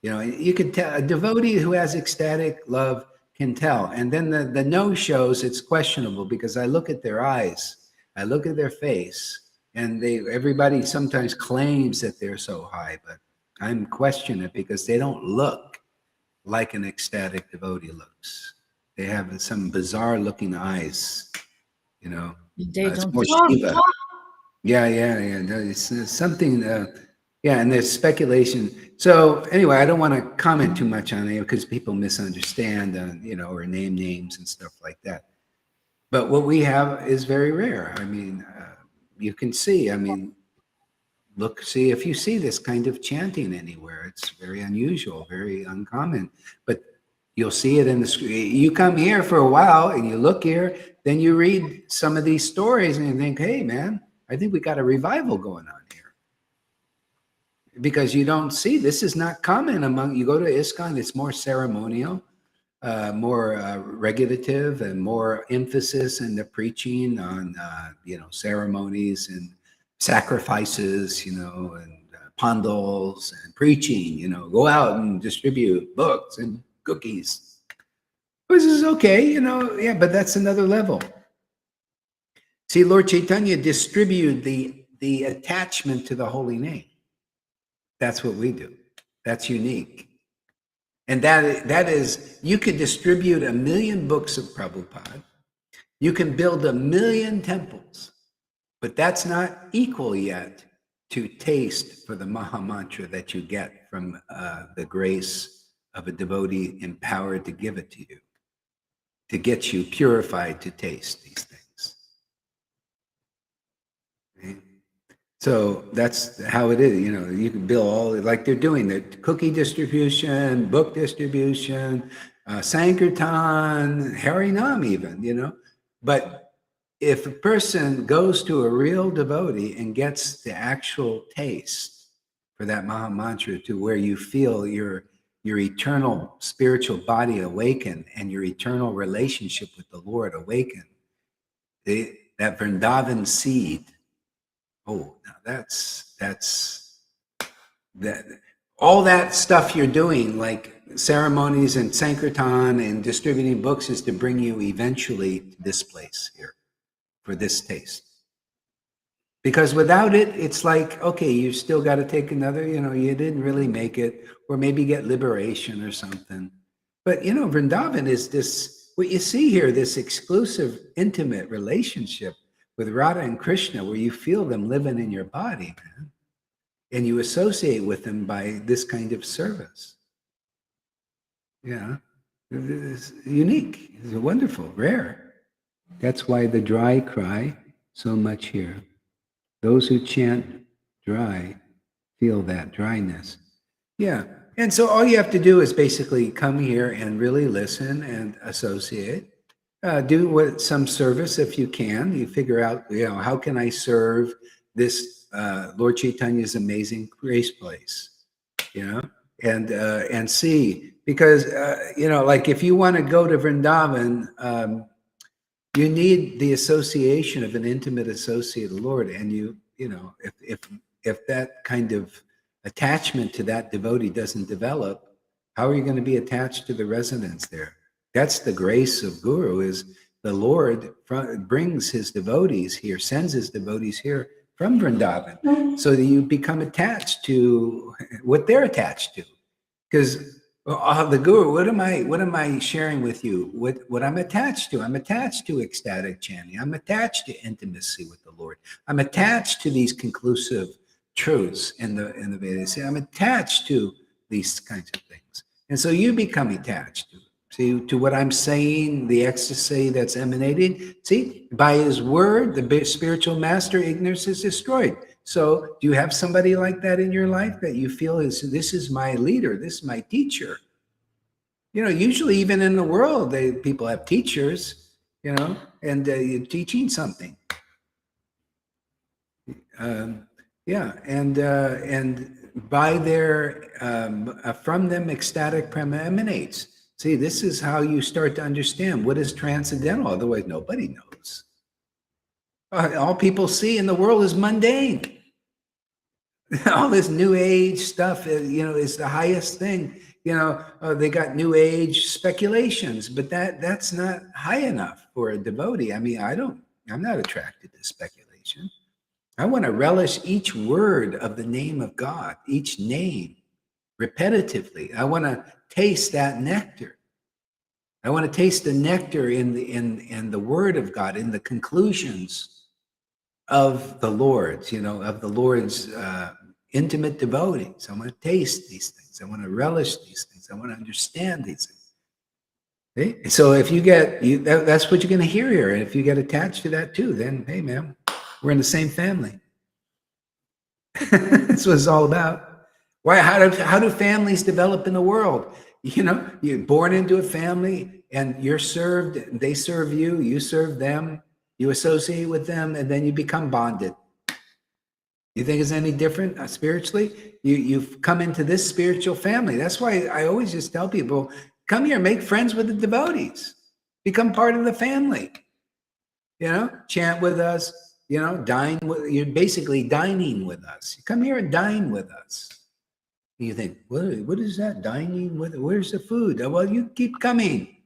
You could tell a devotee who has ecstatic love can tell. And then the no-shows, it's questionable, because I look at their eyes, I look at their face, and everybody sometimes claims that they're so high, but I'm questioning it because they don't look like an ecstatic devotee looks. They have some bizarre looking eyes, They it's don't more talk. Shiva. Yeah. No, it's something, and there's speculation. So anyway, I don't want to comment too much on it because people misunderstand, or name names and stuff like that. But what we have is very rare. I mean, you can see, see if you see this kind of chanting anywhere. It's very unusual, very uncommon, but you'll see it in the screen. You come here for a while and you look here, then you read some of these stories and you think, hey man, I think we got a revival going on here. Because you don't see, this is not common among, you go to ISKCON, it's more ceremonial, more regulative, and more emphasis in the preaching on, ceremonies and sacrifices, and pandals and preaching, go out and distribute books and cookies. Which is okay, but that's another level. See, Lord Caitanya distributed the attachment to the holy name. That's what we do. That's unique. And that is, you could distribute 1 million books of Prabhupada. You can build 1 million temples, but that's not equal yet to taste for the Maha Mantra that you get from the grace of a devotee empowered to give it to you, to get you purified to taste these things. Okay? So that's how it is. You can build all, like they're doing the cookie distribution, book distribution, Sankirtan, Harinam even. But if a person goes to a real devotee and gets the actual taste for that Maha Mantra, to where you feel your eternal spiritual body awaken and your eternal relationship with the Lord awaken, that Vrindavan seed, now that's that. All that stuff you're doing, like ceremonies and Sankirtan and distributing books, is to bring you eventually to this place here for this taste. Because without it, it's like, okay, you still got to take another, you didn't really make it, or maybe get liberation or something. But, Vrindavan is this, what you see here, this exclusive, intimate relationship with Radha and Krishna, where you feel them living in your body, man. And you associate with them by this kind of service. Yeah. It's unique. It's wonderful, rare. That's why the dry cry so much here. Those who chant dry feel that dryness. Yeah. And so all you have to do is basically come here and really listen and associate. Do some service if you can. You figure out, how can I serve this Lord Chaitanya's amazing grace place, and see, because like if you want to go to Vrindavan, you need the association of an intimate associate of the Lord, and if that kind of attachment to that devotee doesn't develop, how are you going to be attached to the residents there? That's the grace of Guru, is the Lord brings his devotees here, sends his devotees here from Vrindavan, so that you become attached to what they're attached to. Because the Guru, what am I sharing with you? What I'm attached to? I'm attached to ecstatic chanting. I'm attached to intimacy with the Lord. I'm attached to these conclusive truths in the Vedas. I'm attached to these kinds of things, and so you become attached to what I'm saying, the ecstasy that's emanating. See, by his word, the spiritual master, ignorance is destroyed. So do you have somebody like that in your life that you feel this is my leader, this is my teacher? Usually even in the world, people have teachers, and you're teaching something. And by their, from them ecstatic prema emanates. See, this is how you start to understand what is transcendental. Otherwise, nobody knows. All people see in the world is mundane. All this new age stuff, is the highest thing. They got new age speculations, but that's not high enough for a devotee. I mean, I'm not attracted to speculation. I want to relish each word of the name of God, each name repetitively. I want to taste that nectar. I want to taste the nectar in the word of God, in the conclusions of the Lord's, of the Lord's intimate devotees. I want to taste these things. I want to relish these things. I want to understand these things. Okay? So if you get, that's what you're going to hear here. And if you get attached to that too, then, hey, man, we're in the same family. That's what it's all about. Why? How do families develop in the world? You're born into a family and you're served. They serve you. You serve them. You associate with them, and then you become bonded. You think it's any different spiritually? You've come into this spiritual family. That's why I always just tell people, come here, make friends with the devotees. Become part of the family. Chant with us. Dine with. You're basically dining with us. You come here and dine with us. You think, what is that? Dining with? Where's the food? Well, you keep coming,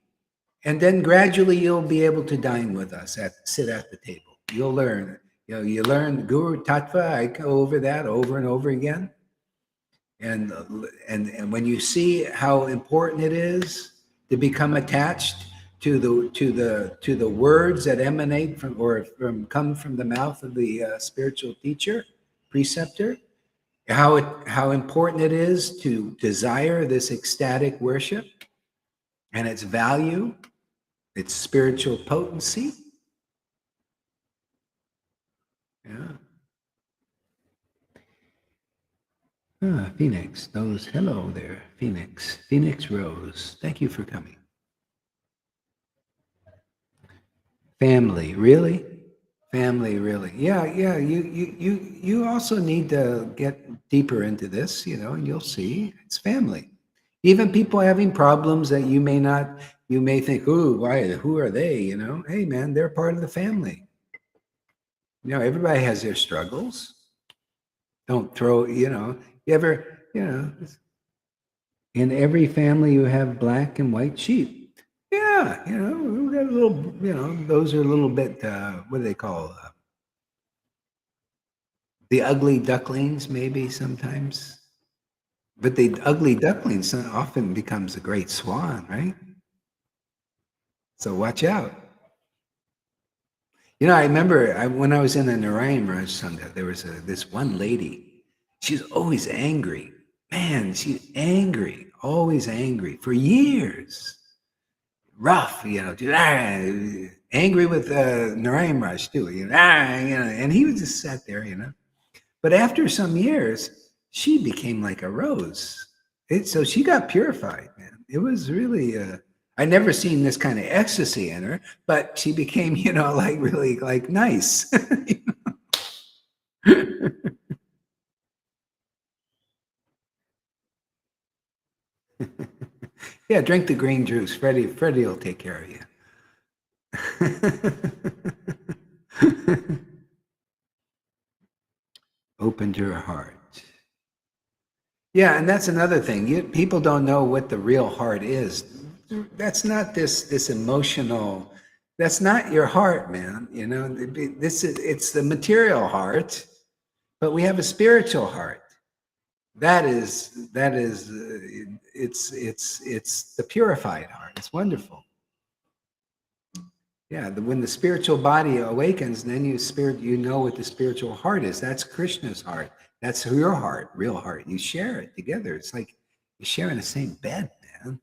and then gradually you'll be able to dine with us. Sit at the table. You'll learn. You learn Guru Tattva. I go over that over and over again. And when you see how important it is to become attached to the words that emanate from come from the mouth of the spiritual teacher, preceptor, how important it is to desire this ecstatic worship and its value, its spiritual potency. Phoenix, hello there, Phoenix Rose. Thank you for coming. Family, really? Family, really? Yeah, yeah. You also need to get deeper into this, and you'll see it's family. Even people having problems that you may not, you may think, "Ooh, why? Who are they?" Hey, man, they're part of the family. Everybody has their struggles. Don't throw, you ever, in every family you have black and white sheep. Yeah, we got a little, those are a little bit, what do they call, the ugly ducklings, maybe sometimes. But the ugly duckling often becomes a great swan, right? So watch out. I remember when I was in the Narayan Raj Sangha, there was this one lady. She's always angry. Man, she's angry, always angry for years. Rough, just, angry with Narayan Raj too, and he was just sat there. But after some years, she became like a rose. So she got purified, man. It was really, I never seen this kind of ecstasy in her, but she became, like really like nice. Yeah, drink the green juice. Freddie will take care of you. Opened your heart. Yeah, and that's another thing. People don't know what the real heart is. That's not this emotional. That's not your heart, man. It's the material heart, but we have a spiritual heart. That is it's the purified heart. It's wonderful. Yeah, when the spiritual body awakens, then you know what the spiritual heart is. That's Krishna's heart. That's your heart, real heart. You share it together. It's like you're sharing the same bed, man.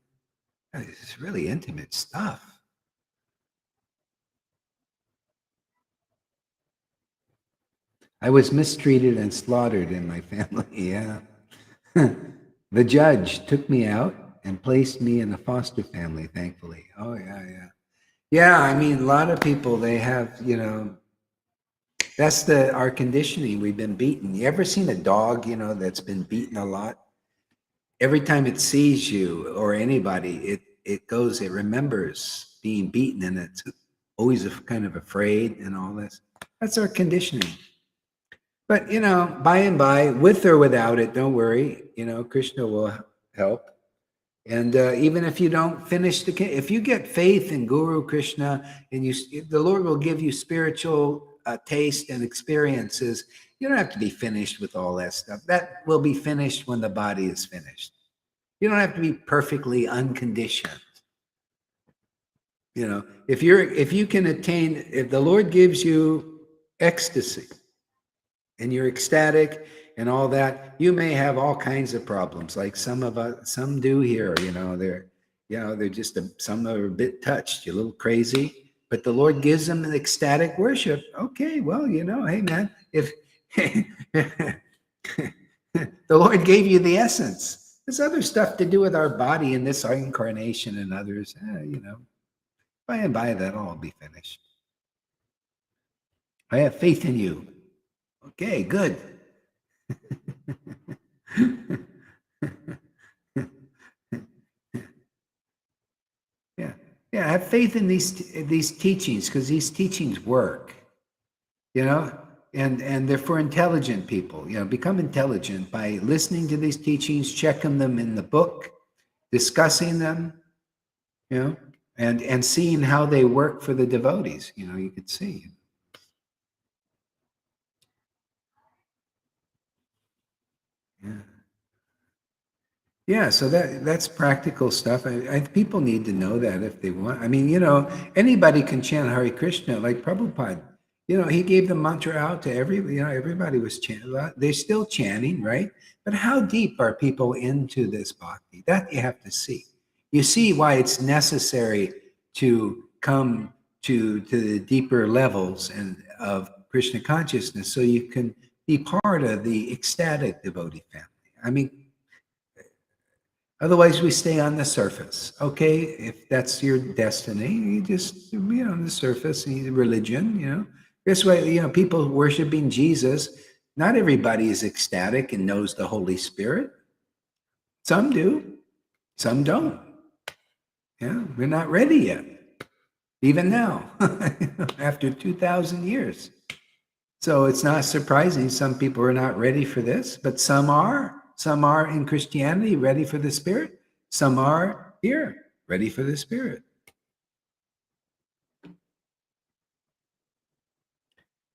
It's really intimate stuff. I was mistreated and slaughtered in my family. Yeah. The judge took me out and placed me in a foster family, thankfully. Oh, yeah, yeah. Yeah, I mean, a lot of people, they have, that's our conditioning. We've been beaten. You ever seen a dog, that's been beaten a lot? Every time it sees you or anybody, it remembers being beaten, and it's always kind of afraid and all this. That's our conditioning. But by and by, with or without it, don't worry. Krishna will help. And even if you don't finish if you get faith in Guru Krishna, and the Lord will give you spiritual taste and experiences. You don't have to be finished with all that stuff. That will be finished when the body is finished. You don't have to be perfectly unconditioned. If you can attain, if the Lord gives you ecstasy and you're ecstatic and all that, you may have all kinds of problems, like some do here. They're just some are a bit touched, a little crazy, but the Lord gives them an ecstatic worship. Okay, well, hey man, if the Lord gave you the essence, there's other stuff to do with our body in this incarnation and others. By and by, that'll all be finished. I have faith in you. Okay, good. Yeah, yeah. Have faith in these teachings, because these teachings work. And they're for intelligent people. Become intelligent by listening to these teachings, checking them in the book, discussing them. And seeing how they work for the devotees. You could see. Yeah. Yeah, so that's practical stuff. People need to know that if they want. I mean, anybody can chant Hare Krishna, like Prabhupada. He gave the mantra out to everybody was chanting. They're still chanting, right? But how deep are people into this bhakti? That you have to see. You see why it's necessary to come to the deeper levels and of Krishna consciousness, so you can be part of the ecstatic devotee family. I mean, Otherwise, we stay on the surface. Okay, if that's your destiny, you just be on the surface. Religion, This way, people worshiping Jesus. Not everybody is ecstatic and knows the Holy Spirit. Some do, some don't. Yeah, we're not ready yet, even now, after 2,000 years. So it's not surprising some people are not ready for this, but some are. Some are in Christianity ready for the Spirit. Some are here ready for the Spirit.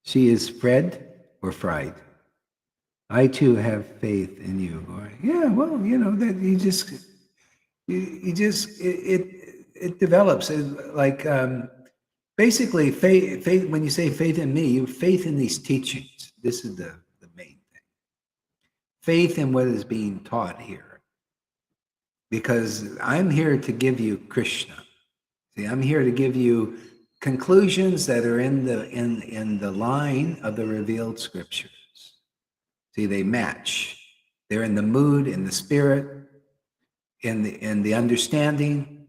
She is Fred or fried. I too have faith in you. Or, yeah, well, that it develops like basically faith. When you say faith in me, you faith in these teachings. This is the main thing. Faith in what is being taught here, because I'm here to give you Krishna. See, I'm here to give you conclusions that are in the line of the revealed scriptures. See, they match. They're in the mood, in the spirit, in the understanding.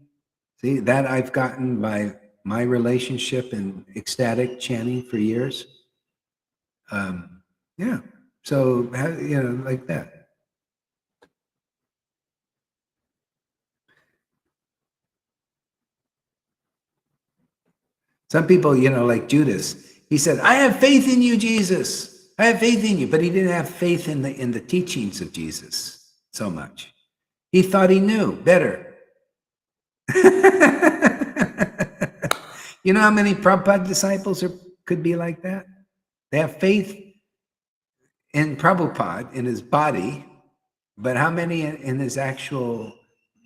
See, that I've gotten by my relationship and ecstatic chanting for years. Yeah. So, like that. Some people, like Judas, he said, I have faith in you, Jesus. I have faith in you. But he didn't have faith in the teachings of Jesus so much. He thought he knew better. You know how many Prabhupada disciples could be like that? They have faith in Prabhupada, in his body, but how many in his actual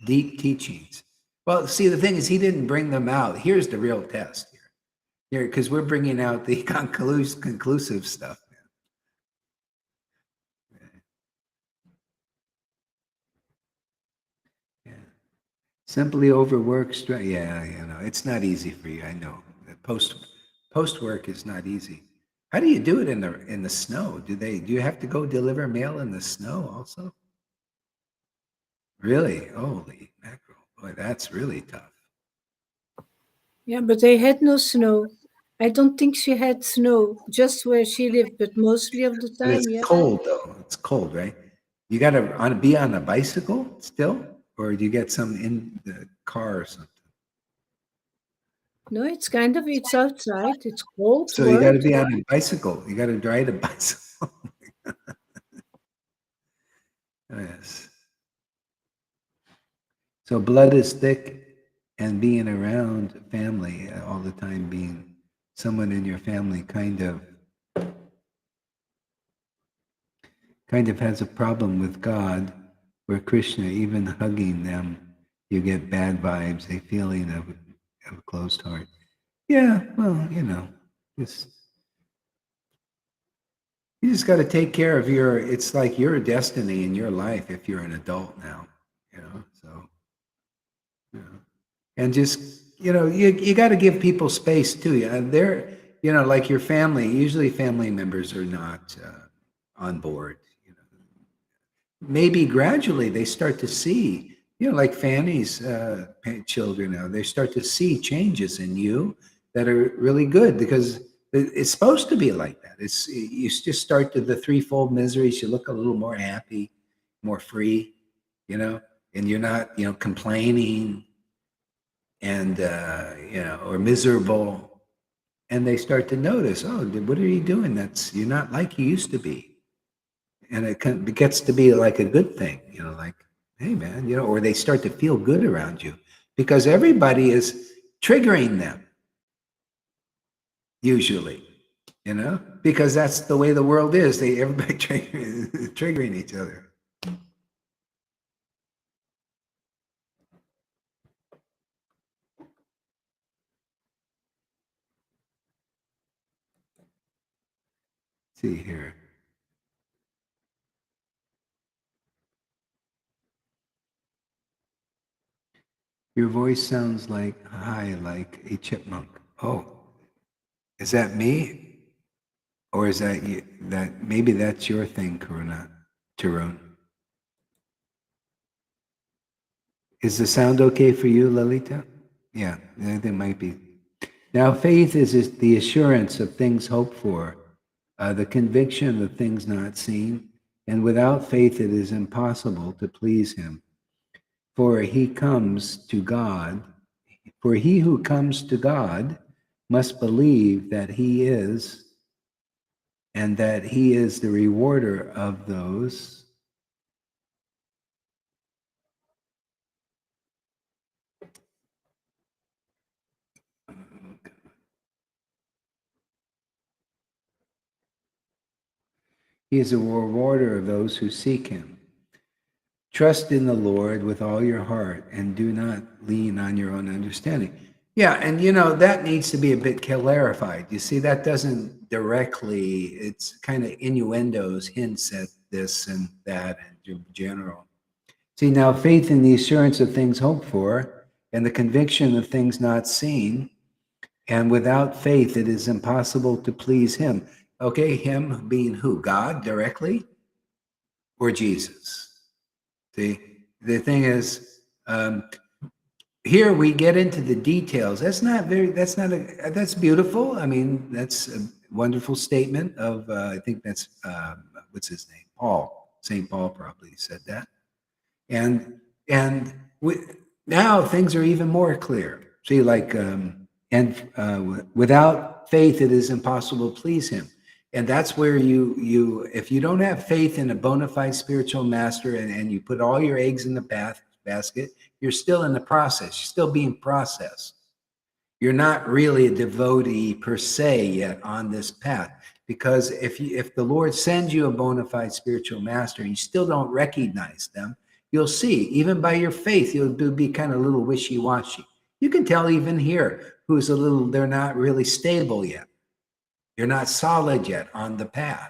deep teachings? Well, see, the thing is, he didn't bring them out. Here's the real test here, because we're bringing out the conclusive stuff. Yeah. Simply overwork. Yeah, it's not easy for you. I know. Post work is not easy. How do you do it in the snow? Do you have to go deliver mail in the snow also? Really? Holy mackerel! Boy, that's really tough. Yeah, but they had no snow. I don't think she had snow just where she lived, but mostly of the But it's time, yeah. cold though. It's cold, right? You got to be on a bicycle still, or do you get some in the car or something? No, it's outside. It's cold So you got to work. be on a bicycle. You got to ride a bicycle. Yes. So blood is thick, and being around family all the time, being someone in your family kind of has a problem with God, where Krishna, even hugging them, you get bad vibes, a feeling of a closed heart. Yeah, well, just you just got to take care of it's like your destiny in your life if you're an adult now, so, and just, you got to give people space too. They're, like your family, usually family members are not on board. Maybe gradually they start to see, like Fanny's children now, they start to see changes in you that are really good, because it's supposed to be like that. You just start to the threefold miseries. You look a little more happy, more free, and you're not, complaining and, or miserable. And they start to notice, oh, what are you doing? You're not like you used to be. And it gets to be like a good thing, like, hey man, or they start to feel good around you, because everybody is triggering them usually, because that's the way the world is. Everybody triggering each other. See here. Your voice sounds high, like a chipmunk. Oh, is that me? Or is that you? Maybe that's your thing, Tarun. Is the sound okay for you, Lalita? Yeah, there might be. Now, faith is the assurance of things hoped for, the conviction of things not seen, and without faith it is impossible to please him. For he comes to God, for he who comes to God must believe that he is, and that he is the rewarder of those. He is a rewarder of those who seek him. Trust in the Lord with all your heart and do not lean on your own understanding. Yeah, and that needs to be a bit clarified. You see, that doesn't directly, it's kind of innuendos, hints at this and that in general. See, now faith in the assurance of things hoped for and the conviction of things not seen. And without faith, it is impossible to please him. Okay, him being who? God directly or Jesus? See, the thing is, here we get into the details. That's beautiful. I mean, that's a wonderful statement of, I think that's, what's his name? Paul. St. Paul probably said that. And now things are even more clear. See, like, without faith, it is impossible to please him. And that's where you if you don't have faith in a bona fide spiritual master and you put all your eggs in the basket, you're still in the process. You're still being processed. You're not really a devotee per se yet on this path. Because if the Lord sends you a bona fide spiritual master and you still don't recognize them, you'll see, even by your faith, you'll be kind of a little wishy-washy. You can tell even here who's they're not really stable yet. You're not solid yet on the path.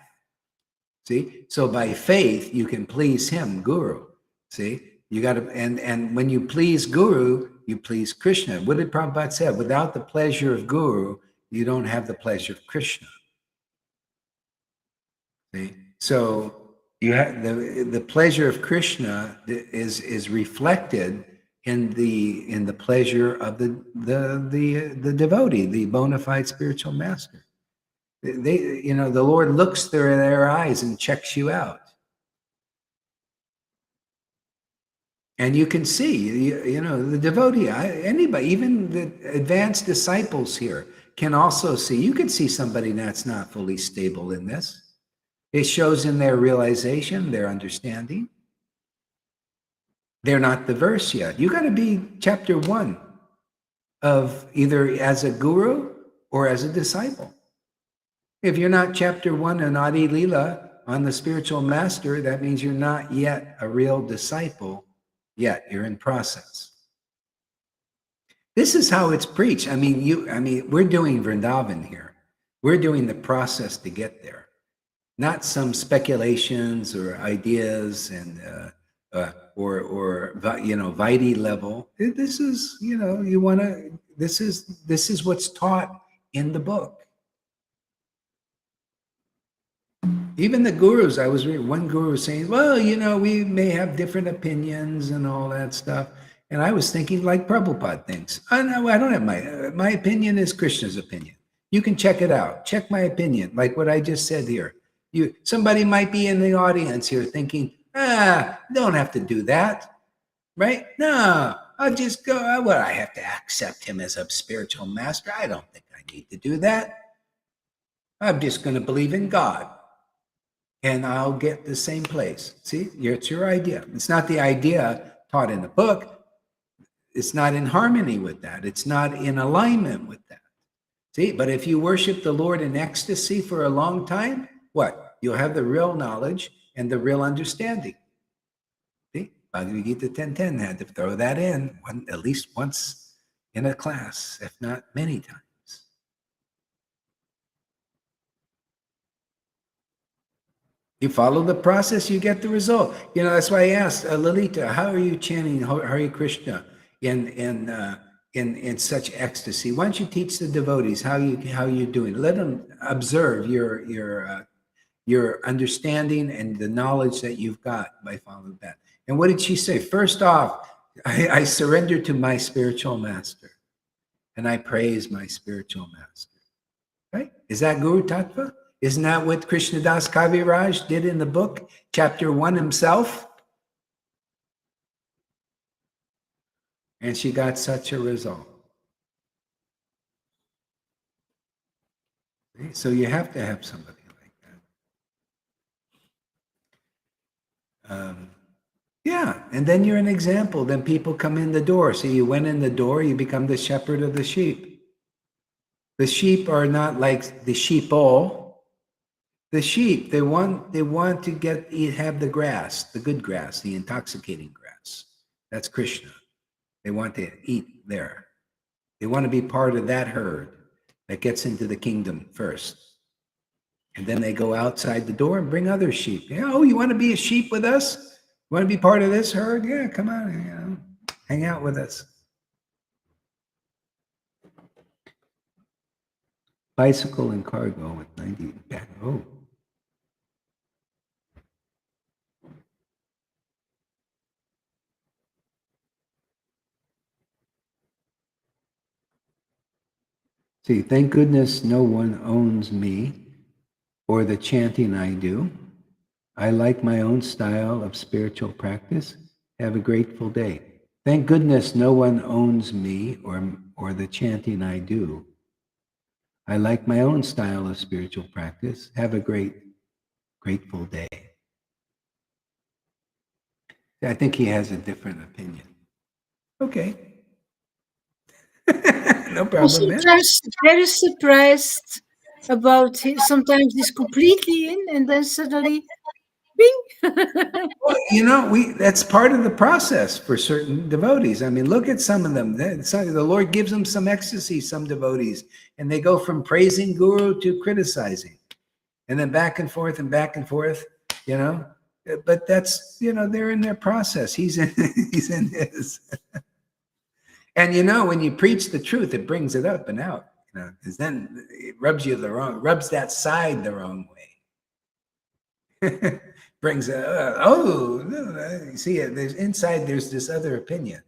See? So by faith, you can please him, Guru. See? You got to, and when you please Guru, you please Krishna. What did Prabhupada say? Without the pleasure of Guru, you don't have the pleasure of Krishna. See? So you have the pleasure of Krishna is reflected in the pleasure of the devotee, the bona fide spiritual master. The Lord looks through their eyes and checks you out. And you can see, the devotee, anybody, even the advanced disciples here can also see. You can see somebody that's not fully stable in this. It shows in their realization, their understanding. They're not diverse yet. You got to be chapter 1 of either as a guru or as a disciple. If you're not chapter 1 in Adi Lila on the spiritual master, that means you're not yet a real disciple yet. You're in process. This is how it's preached. I mean, we're doing Vrindavan here. We're doing the process to get there, not some speculations or ideas and or Vaidhi level. This is this is what's taught in the book. Even the gurus, I was reading one guru saying, well, we may have different opinions and all that stuff. And I was thinking like Prabhupada thinks. I don't have my opinion is Krishna's opinion. You can check it out. Check my opinion, like what I just said here. Somebody might be in the audience here thinking, don't have to do that, right? No, I'll just go, well, I have to accept him as a spiritual master. I don't think I need to do that. I'm just going to believe in God. And I'll get the same place. See, it's your idea. It's not the idea taught in the book. It's not in harmony with that. It's not in alignment with that. See, but if you worship the Lord in ecstasy for a long time, what? You'll have the real knowledge and the real understanding. See, Bhagavad Gita 10:10 had to throw that in at least once in a class, if not many times. You follow the process, you get the result. That's why I asked Lalita, how are you chanting Hare Krishna in such ecstasy? Why don't you teach the devotees how you doing? Let them observe your understanding and the knowledge that you've got by following that. And what did she say? First off, I surrender to my spiritual master, and I praise my spiritual master. Right? Is that Guru Tattva? Isn't that what Krishnadas Kaviraj did in the book, chapter 1 himself? And she got such a result. See? So you have to have somebody like that. Yeah, and then you're an example. Then people come in the door. So you went in the door, you become the shepherd of the sheep. The sheep are not like the sheeple. The sheep, they want to have the grass, the good grass, the intoxicating grass. That's Krishna. They want to eat there. They want to be part of that herd that gets into the kingdom first. And then they go outside the door and bring other sheep. Yeah, oh, you want to be a sheep with us? You want to be part of this herd? Yeah, come on, hang out with us. Bicycle and cargo with 90 back. Oh. See, thank goodness no one owns me or the chanting I do. I like my own style of spiritual practice. Have a grateful day. Thank goodness no one owns me or the chanting I do. I like my own style of spiritual practice. Have a grateful day. I think he has a different opinion. Okay. No problem, man. Sometimes very surprised about it. Sometimes he's completely in, and then suddenly, bing. Well, that's part of the process for certain devotees. I mean, look at some of them. The Lord gives them some ecstasy, some devotees, and they go from praising Guru to criticizing, and then back and forth and back and forth. But that's they're in their process. He's in his. And when you preach the truth, it brings it up and out. Because then it rubs that side the wrong way. Brings you see it. There's this other opinion.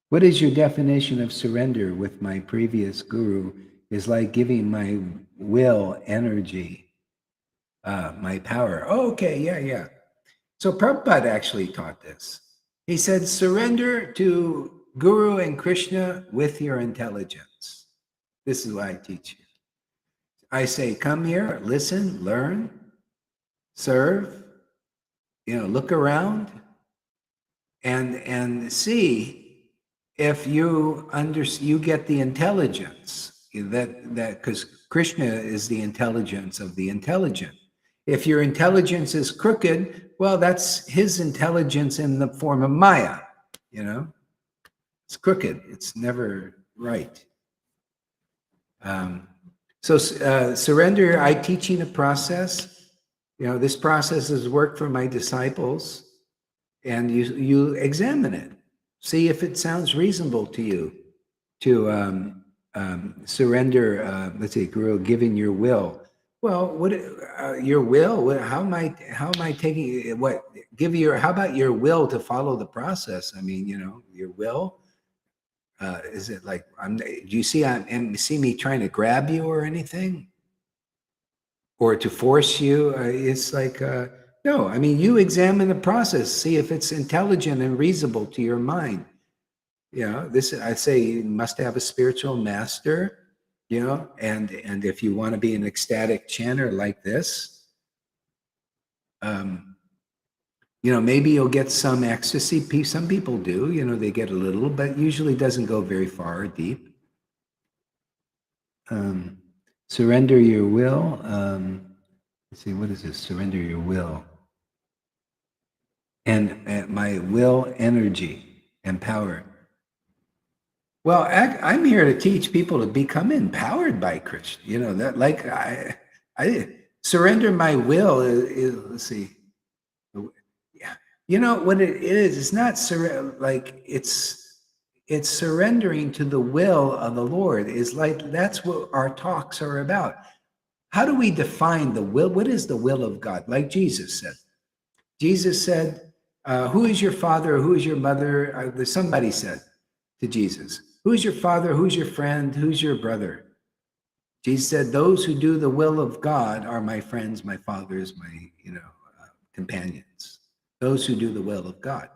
What is your definition of surrender with my previous guru? Is like giving my will energy, my power. Oh, okay, yeah. So Prabhupada actually taught this. He said, surrender to Guru and Krishna with your intelligence. This is what I teach you. I say, come here, listen, learn, serve, look around and see if you get the intelligence that because Krishna is the intelligence of the intelligent. If your intelligence is crooked, well, that's his intelligence in the form of Maya, It's crooked. It's never right. So surrender, I teaching a process. This process has worked for my disciples, and you examine it. See if it sounds reasonable to you to surrender, let's say, Guru, giving your will. Well, what your will? How am I taking what? How about your will to follow the process? I mean, your will. Is it like do you see me trying to grab you or anything, or to force you? It's like no. I mean, you examine the process, see if it's intelligent and reasonable to your mind. This I say you must have a spiritual master. And if you want to be an ecstatic chanter like this, maybe you'll get some ecstasy. Some people do, they get a little, but usually doesn't go very far or deep. Surrender your will. Let's see, what is this? Surrender your will. And my will, energy, and power. Well, I'm here to teach people to become empowered by Krishna. That like I surrender my will is let's see. Yeah, what it is. It's not it's surrendering to the will of the Lord. Is like that's what our talks are about. How do we define the will? What is the will of God? Like Jesus said. Jesus said, who is your father? Who is your mother? Somebody said to Jesus, who is your father? Who's your friend? Who's your brother? Jesus said, those who do the will of God are my friends, my fathers, my, companions. Those who do the will of God.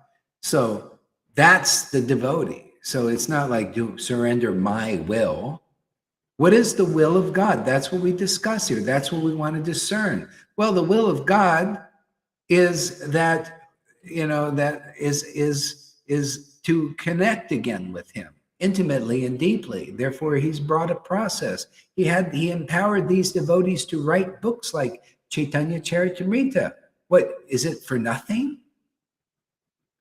So that's the devotee. So it's not like surrender my will. What is the will of God? That's what we discuss here. That's what we want to discern. Well, the will of God is that, that is to connect again with him intimately and deeply. Therefore, he's brought a process. He empowered these devotees to write books like Chaitanya Charitamrita. What, is it for nothing?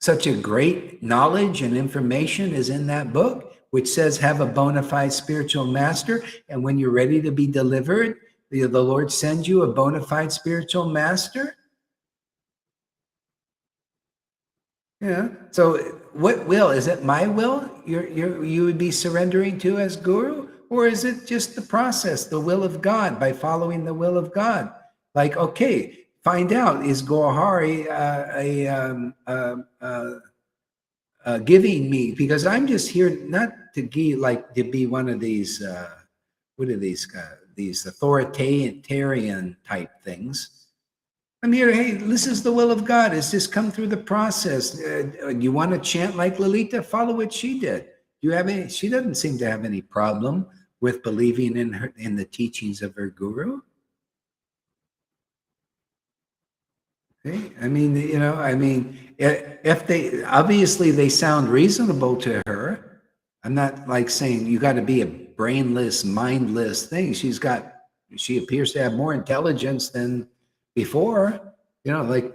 Such a great knowledge and information is in that book, which says have a bona fide spiritual master. And when you're ready to be delivered, the Lord sends you a bona fide spiritual master. Yeah. So what will, is it my will you would be surrendering to as guru? Or is it just the process, the will of God, by following the will of God? Like, okay, find out, is Gohari giving me, because I'm just here not to give, like to be one of these, what are these authoritarian type things. I'm here, hey, this is the will of God. It's just come through the process. You want to chant like Lalita? Follow what she did. You have any? She doesn't seem to have any problem with believing in the teachings of her guru. Okay? I mean, if they obviously they sound reasonable to her. I'm not like saying you got to be a brainless, mindless thing. She appears to have more intelligence than before, like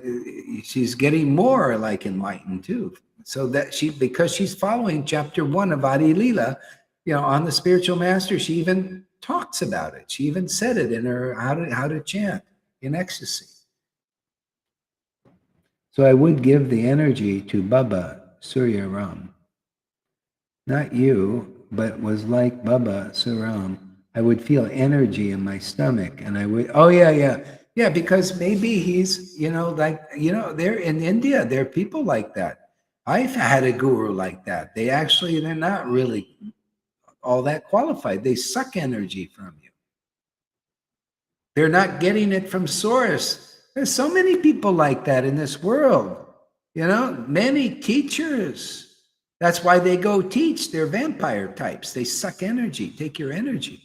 she's getting more like enlightened too. So that because she's following chapter 1 of Adi Lila, on the spiritual master, she even talks about it. She even said it in her how to chant in ecstasy. So I would give the energy to Baba Surya Ram. Not you, but was like Baba Suram. I would feel energy in my stomach, and I would, yeah, because maybe he's, they're in India, there are people like that. I've had a guru like that. They're not really all that qualified. They suck energy from you. They're not getting it from source. There's so many people like that in this world, many teachers. That's why they go teach. They're vampire types. They suck energy, take your energy.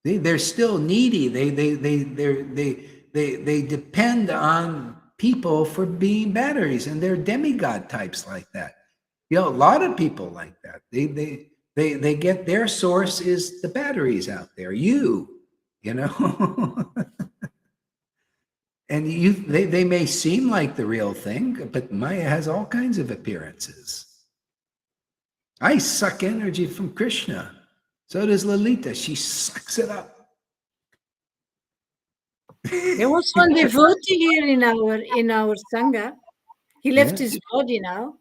They're still needy. They depend on people for being batteries, and they're demigod types like that. A lot of people like that. They get their source is the batteries out there. And they may seem like the real thing, but Maya has all kinds of appearances. I suck energy from Krishna. So does Lalita. She sucks it up. There was one devotee here in our Sangha. He left his body now,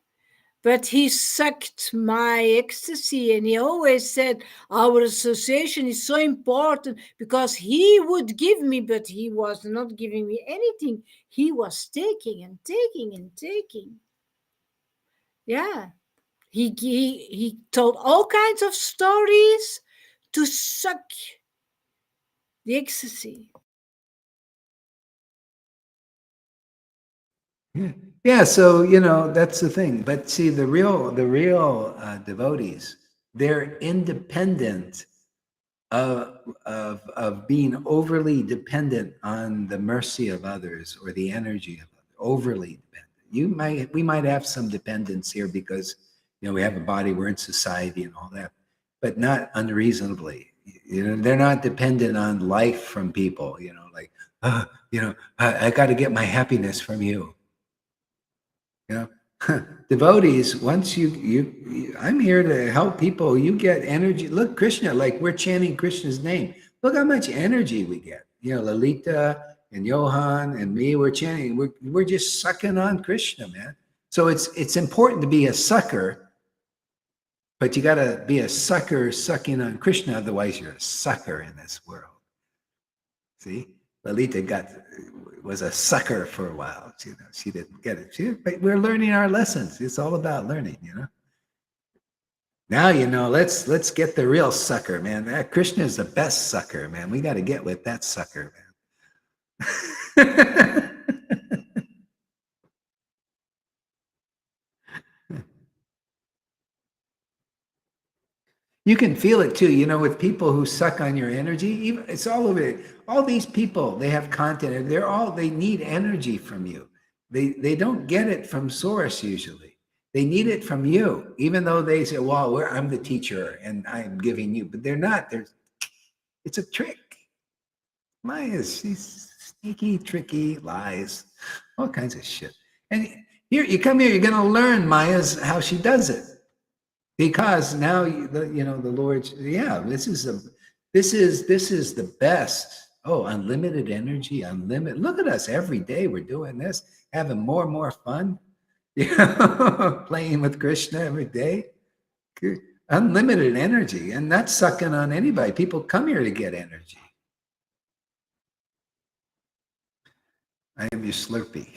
but he sucked my ecstasy, and he always said our association is so important because he would give me, but he was not giving me anything. He was taking and taking and taking. Yeah. He told all kinds of stories to suck the ecstasy. Yeah, so that's the thing. But see, the real devotees, they're independent of being overly dependent on the mercy of others or the energy of others. Overly dependent. We might have some dependence here because we have a body, we're in society and all that, but not unreasonably. They're not dependent on life from people. Like I got to get my happiness from you. Devotees, once I'm here to help people. You get energy. Look, Krishna, like we're chanting Krishna's name. Look how much energy we get. Lalita and Johan and me, we're chanting. We're just sucking on Krishna, man. So it's important to be a sucker, but you got to be a sucker sucking on Krishna. Otherwise, you're a sucker in this world. See? Lalita was a sucker for a while. She didn't get it. But we're learning our lessons. It's all about learning, Now let's get the real sucker, man. Krishna is the best sucker, man. We got to get with that sucker, man. You can feel it too, with people who suck on your energy. Even it's all over. All these people, they have content. They need energy from you. They don't get it from source usually. They need it from you, even though they say, "Well, I'm the teacher and I'm giving you," but they're not. It's a trick. She's sneaky, tricky, lies, all kinds of shit. And here, you come here, you're going to learn Maya's how she does it. Because now the Lord's this is the best. Oh, unlimited energy, unlimited. Look at us every day. We're doing this, having more and more fun. Playing with Krishna every day. Unlimited energy, and not sucking on anybody. People come here to get energy. I am your Slurpee.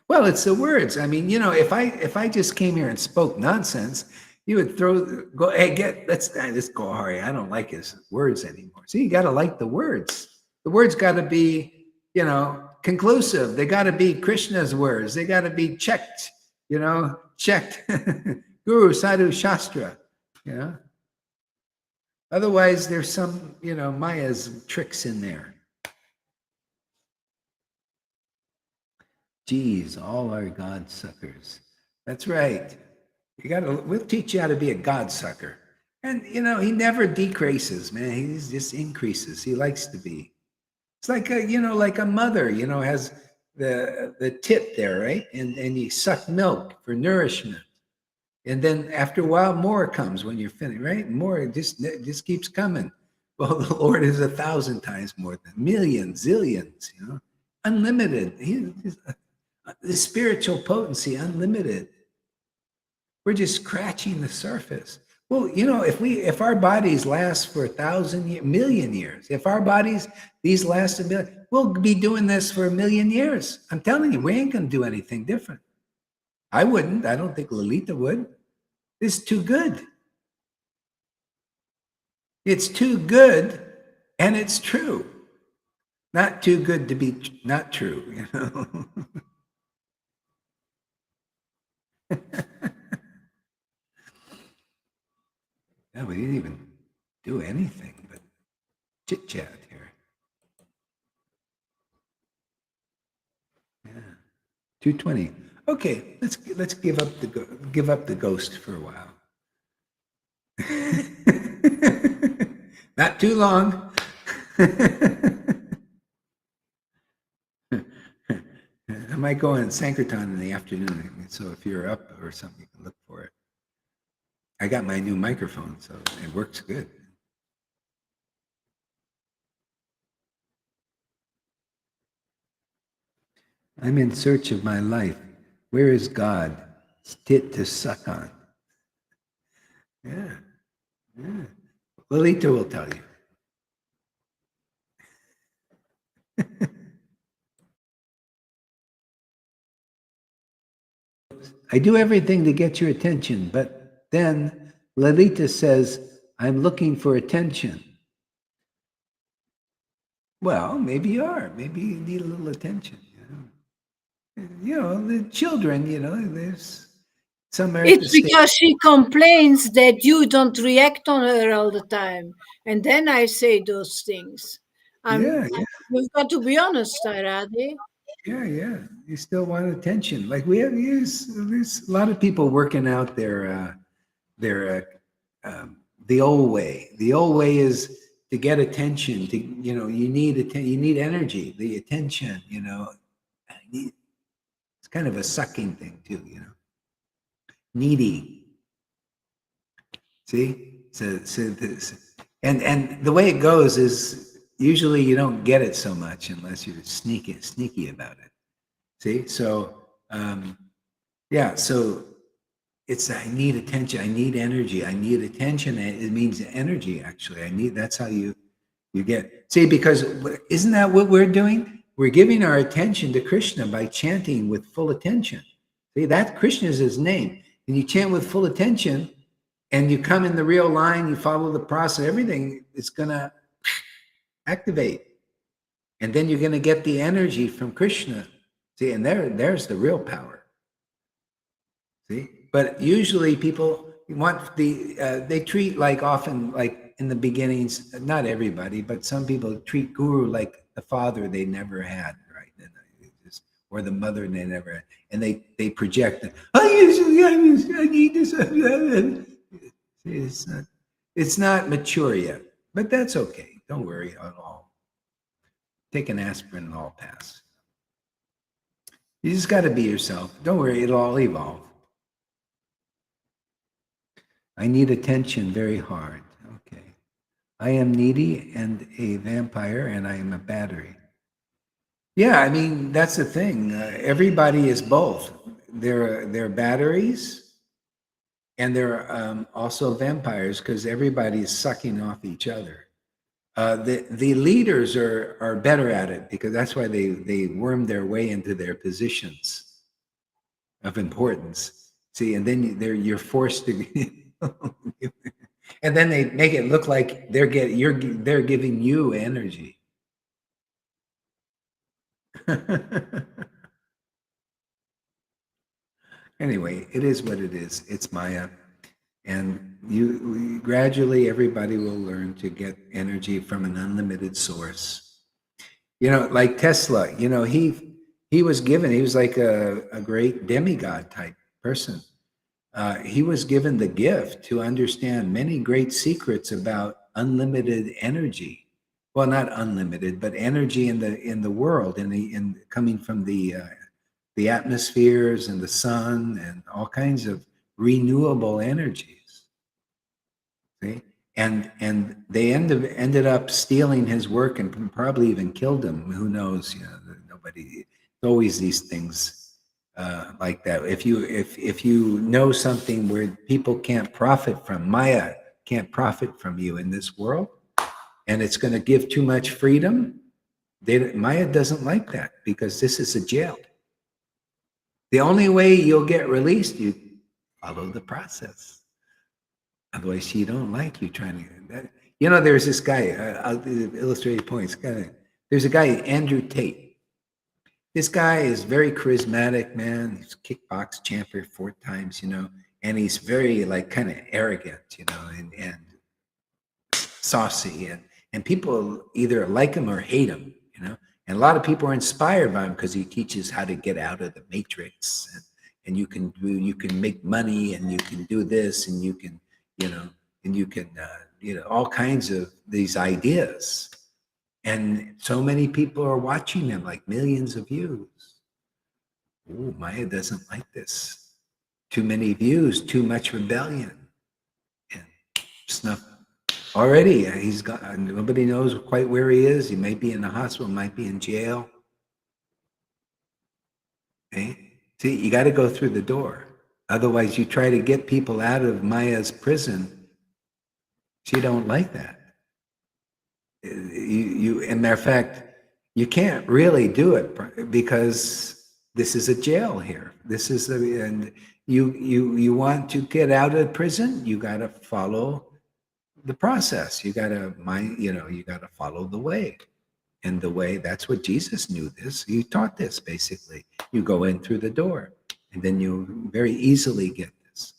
Well, it's the words. I mean, if I just came here and spoke nonsense, you would go, hey, let's go, Hari. I don't like his words anymore. See, you got to like the words. The words got to be, conclusive. They got to be Krishna's words. They got to be checked, checked. Guru, Sadhu, Shastra, Otherwise, there's some, Maya's tricks in there. Geez, all our God suckers. That's right. We'll teach you how to be a God sucker. And, he never decreases, man. He just increases. He likes to be. It's like like a mother, has the tit there, right? And you suck milk for nourishment. And then after a while, more comes when you're finished, right? More, it just keeps coming. Well, the Lord is 1,000 times more than millions, zillions, unlimited. The spiritual potency, unlimited. We're just scratching the surface. Well, if our bodies last for 1,000 million years, if our bodies, these last a million, we'll be doing this for 1,000,000 years. I'm telling you, we ain't going to do anything different. I wouldn't. I don't think Lalita would. It's too good. It's too good, and it's true. Not too good to be not true, Yeah, we didn't even do anything but chit chat here. Yeah, 2:20. Okay, let's give up the ghost for a while. Not too long. I might go in Sankirtan in the afternoon, so if you're up or something, you can look for it. I got my new microphone, so it works good. I'm in search of my life. Where is God? Tit to suck on. Yeah. Lalita will tell you. I do everything to get your attention, but then Lalita says, I'm looking for attention. Well, maybe you are. Maybe you need a little attention. The children, there's some. It's because she complains that you don't react on her all the time. And then I say those things. We've got to be honest, Iradi. Yeah. You still want attention. Like there's a lot of people working out the old way. The old way is to get attention. You need energy. The attention. It's kind of a sucking thing too. Needy. See, so and the way it goes is. Usually you don't get it so much unless you're sneaky about it. See? So, so it's, I need attention. I need energy. I need attention. It means energy, actually. That's how you You see, because isn't that what we're doing? We're giving our attention to Krishna by chanting with full attention. See, that Krishna is his name. And you chant with full attention and you come in the real line, you follow the process, everything is going to activate. And then you're going to get the energy from Krishna. See, and there's the real power. See, but usually people want they treat like often like in the beginnings, not everybody, but some people treat guru like the father they never had, right? Or the mother they never had, and they project it. I need this. It's not mature yet, but that's okay. Don't worry at all. Take an aspirin and all pass. You just got to be yourself. Don't worry, it'll all evolve. I need attention very hard. Okay. I am needy and a vampire, and I am a battery. Yeah, I mean, that's the thing. Everybody is both. They're batteries, and they're also vampires because everybody is sucking off each other. The leaders are better at it because that's why they worm their way into their positions of importance. See, and then you're forced to, and then they make it look like they're giving you energy. Anyway, it is what it is. It's Maya. And gradually everybody will learn to get energy from an unlimited source. Like Tesla, he was given, he was like a great demigod type person. He was given the gift to understand many great secrets about unlimited energy. Well, not unlimited, but energy in the world, in coming from the atmospheres and the sun and all kinds of renewable energies. See? And they ended up stealing his work and probably even killed him. Who knows? Nobody. Always these things like that. If you know something where people can't profit from, Maya can't profit from you in this world, and it's going to give too much freedom, Maya doesn't like that because this is a jail. The only way you'll get released, you follow the process. Otherwise, she don't like you trying to. There's this guy. I'll illustrate points. There's a guy, Andrew Tate. This guy is very charismatic, man. He's a kickbox champion 4 times, and he's very kind of arrogant, and saucy, and people either like him or hate him, And a lot of people are inspired by him because he teaches how to get out of the matrix, and you can make money, and you can do this, and you can, and you can, all kinds of these ideas. And so many people are watching him, like millions of views. Oh, Maya doesn't like this. Too many views, too much rebellion, and snuff. Already, he's got. Nobody knows quite where he is. He might be in the hospital, might be in jail. Okay, see, you got to go through the door. Otherwise, you try to get people out of Maya's prison. She don't like that. And matter of fact, you can't really do it because this is a jail here. This is and you want to get out of prison. You got to follow the process. You got to you got to follow the way. And the way, that's what Jesus knew this. He taught this basically. You go in through the door, and then you very easily get this.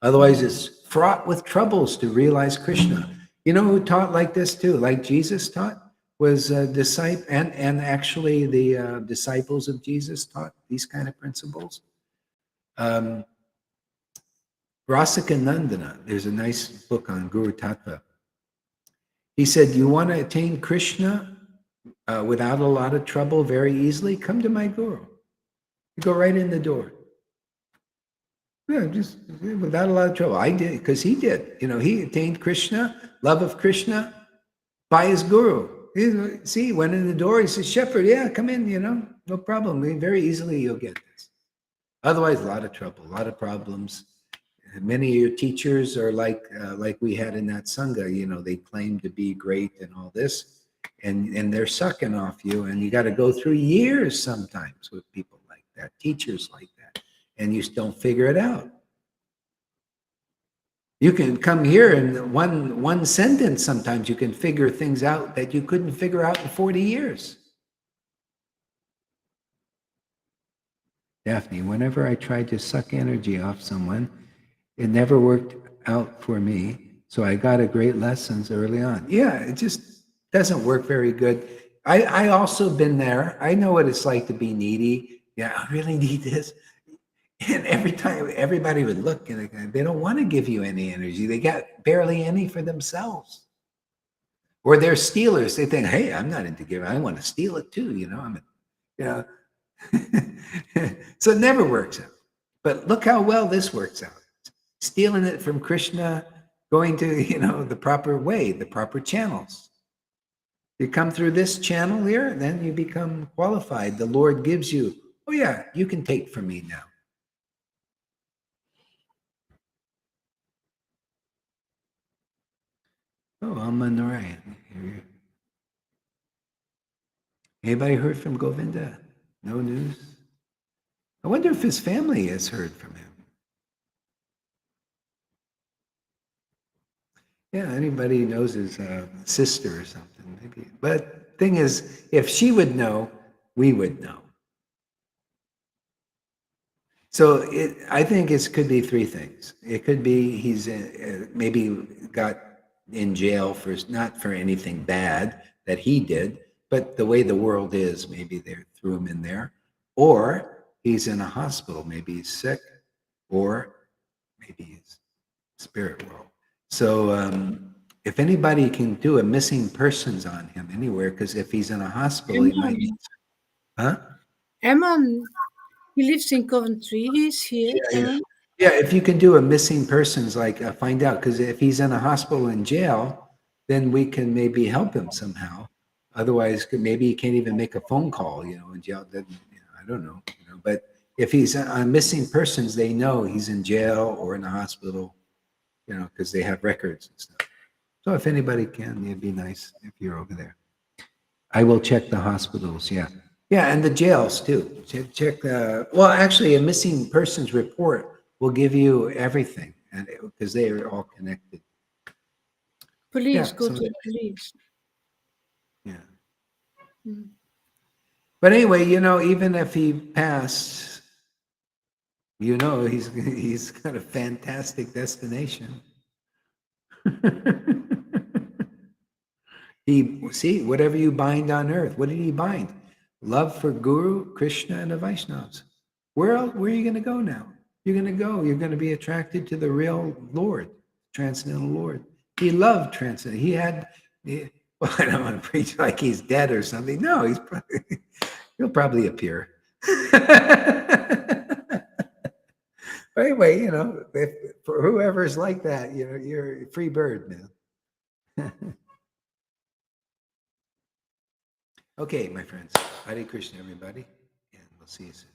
Otherwise, it's fraught with troubles to realize Krishna. You know who taught like this too, like Jesus taught, was a disciple, and actually the disciples of Jesus taught these kind of principles. Rasika Nandana, there's a nice book on Guru Tattva. He said, you want to attain Krishna without a lot of trouble very easily? Come to my Guru. You go right in the door. Yeah, just without a lot of trouble. I did, because he did. He attained Krishna, love of Krishna, by his Guru. He went in the door. He said, Shepherd, yeah, come in, no problem. Very easily you'll get this. Otherwise, a lot of trouble, a lot of problems. many of your teachers are like we had in that Sangha, you know, they claim to be great and all this, and they're sucking off you, and you got to go through years sometimes with people like that, teachers like that, and you still don't figure it out. You can come here and one sentence, sometimes you can figure things out that you couldn't figure out in 40 years. Daphne, whenever I tried to suck energy off someone, it never worked out for me. So I got a great lessons early on. Yeah, it just doesn't work very good. I also been there. I know what it's like to be needy. Yeah, I really need this. And every time everybody would look and they don't want to give you any energy. They got barely any for themselves. Or they're stealers. They think, hey, I'm not into giving. I want to steal it too. You know, so it never works out. But look how well this works out. Stealing it from Krishna, going to, you know, the proper way, the proper channels. You come through this channel here, then you become qualified. The Lord gives you, oh yeah, you can take from me now. Oh, Amma Narayan. Anybody heard from Govinda? No news? I wonder if his family has heard from him. Yeah, anybody knows his sister or something, maybe. But thing is, if she would know, we would know. So I think it could be three things. It could be he's maybe got in jail for not for anything bad that he did, but the way the world is, maybe they threw him in there. Or he's in a hospital, maybe he's sick, or maybe he's spirit world. So if anybody can do a missing persons on him anywhere, because if he's in a hospital, he might need. Huh? Eman, he lives in Coventry. He's here. Eman. Yeah, if you can do a missing persons, like find out, because if he's in a hospital in jail, then we can maybe help him somehow. Otherwise, maybe he can't even make a phone call, you know, in jail. Then, you know, I don't know, you know. But if he's on missing persons, they know he's in jail or in a hospital, you know, because they have records and stuff. So if anybody can, it'd be nice if you're over there. I will check the hospitals. Yeah. Yeah, and the jails too. Check well, actually, a missing persons report will give you everything, and because they are all connected. Police, Yeah, go to the police. Yeah. Mm. But anyway, you know, even if he passed, you know, he's got a fantastic destination. See, whatever you bind on earth, what did he bind? Love for Guru, Krishna, and the Vaishnavas. Where are you going to go now? You're going to go. You're going to be attracted to the real Lord, transcendental Lord. He loved transcendental. Well, I don't want to preach like he's dead or something. No, he'll probably appear. But anyway, you know, for whoever's like that, you know, you're a free bird, man. Okay, my friends. Hare Krishna, everybody, and we'll see you soon.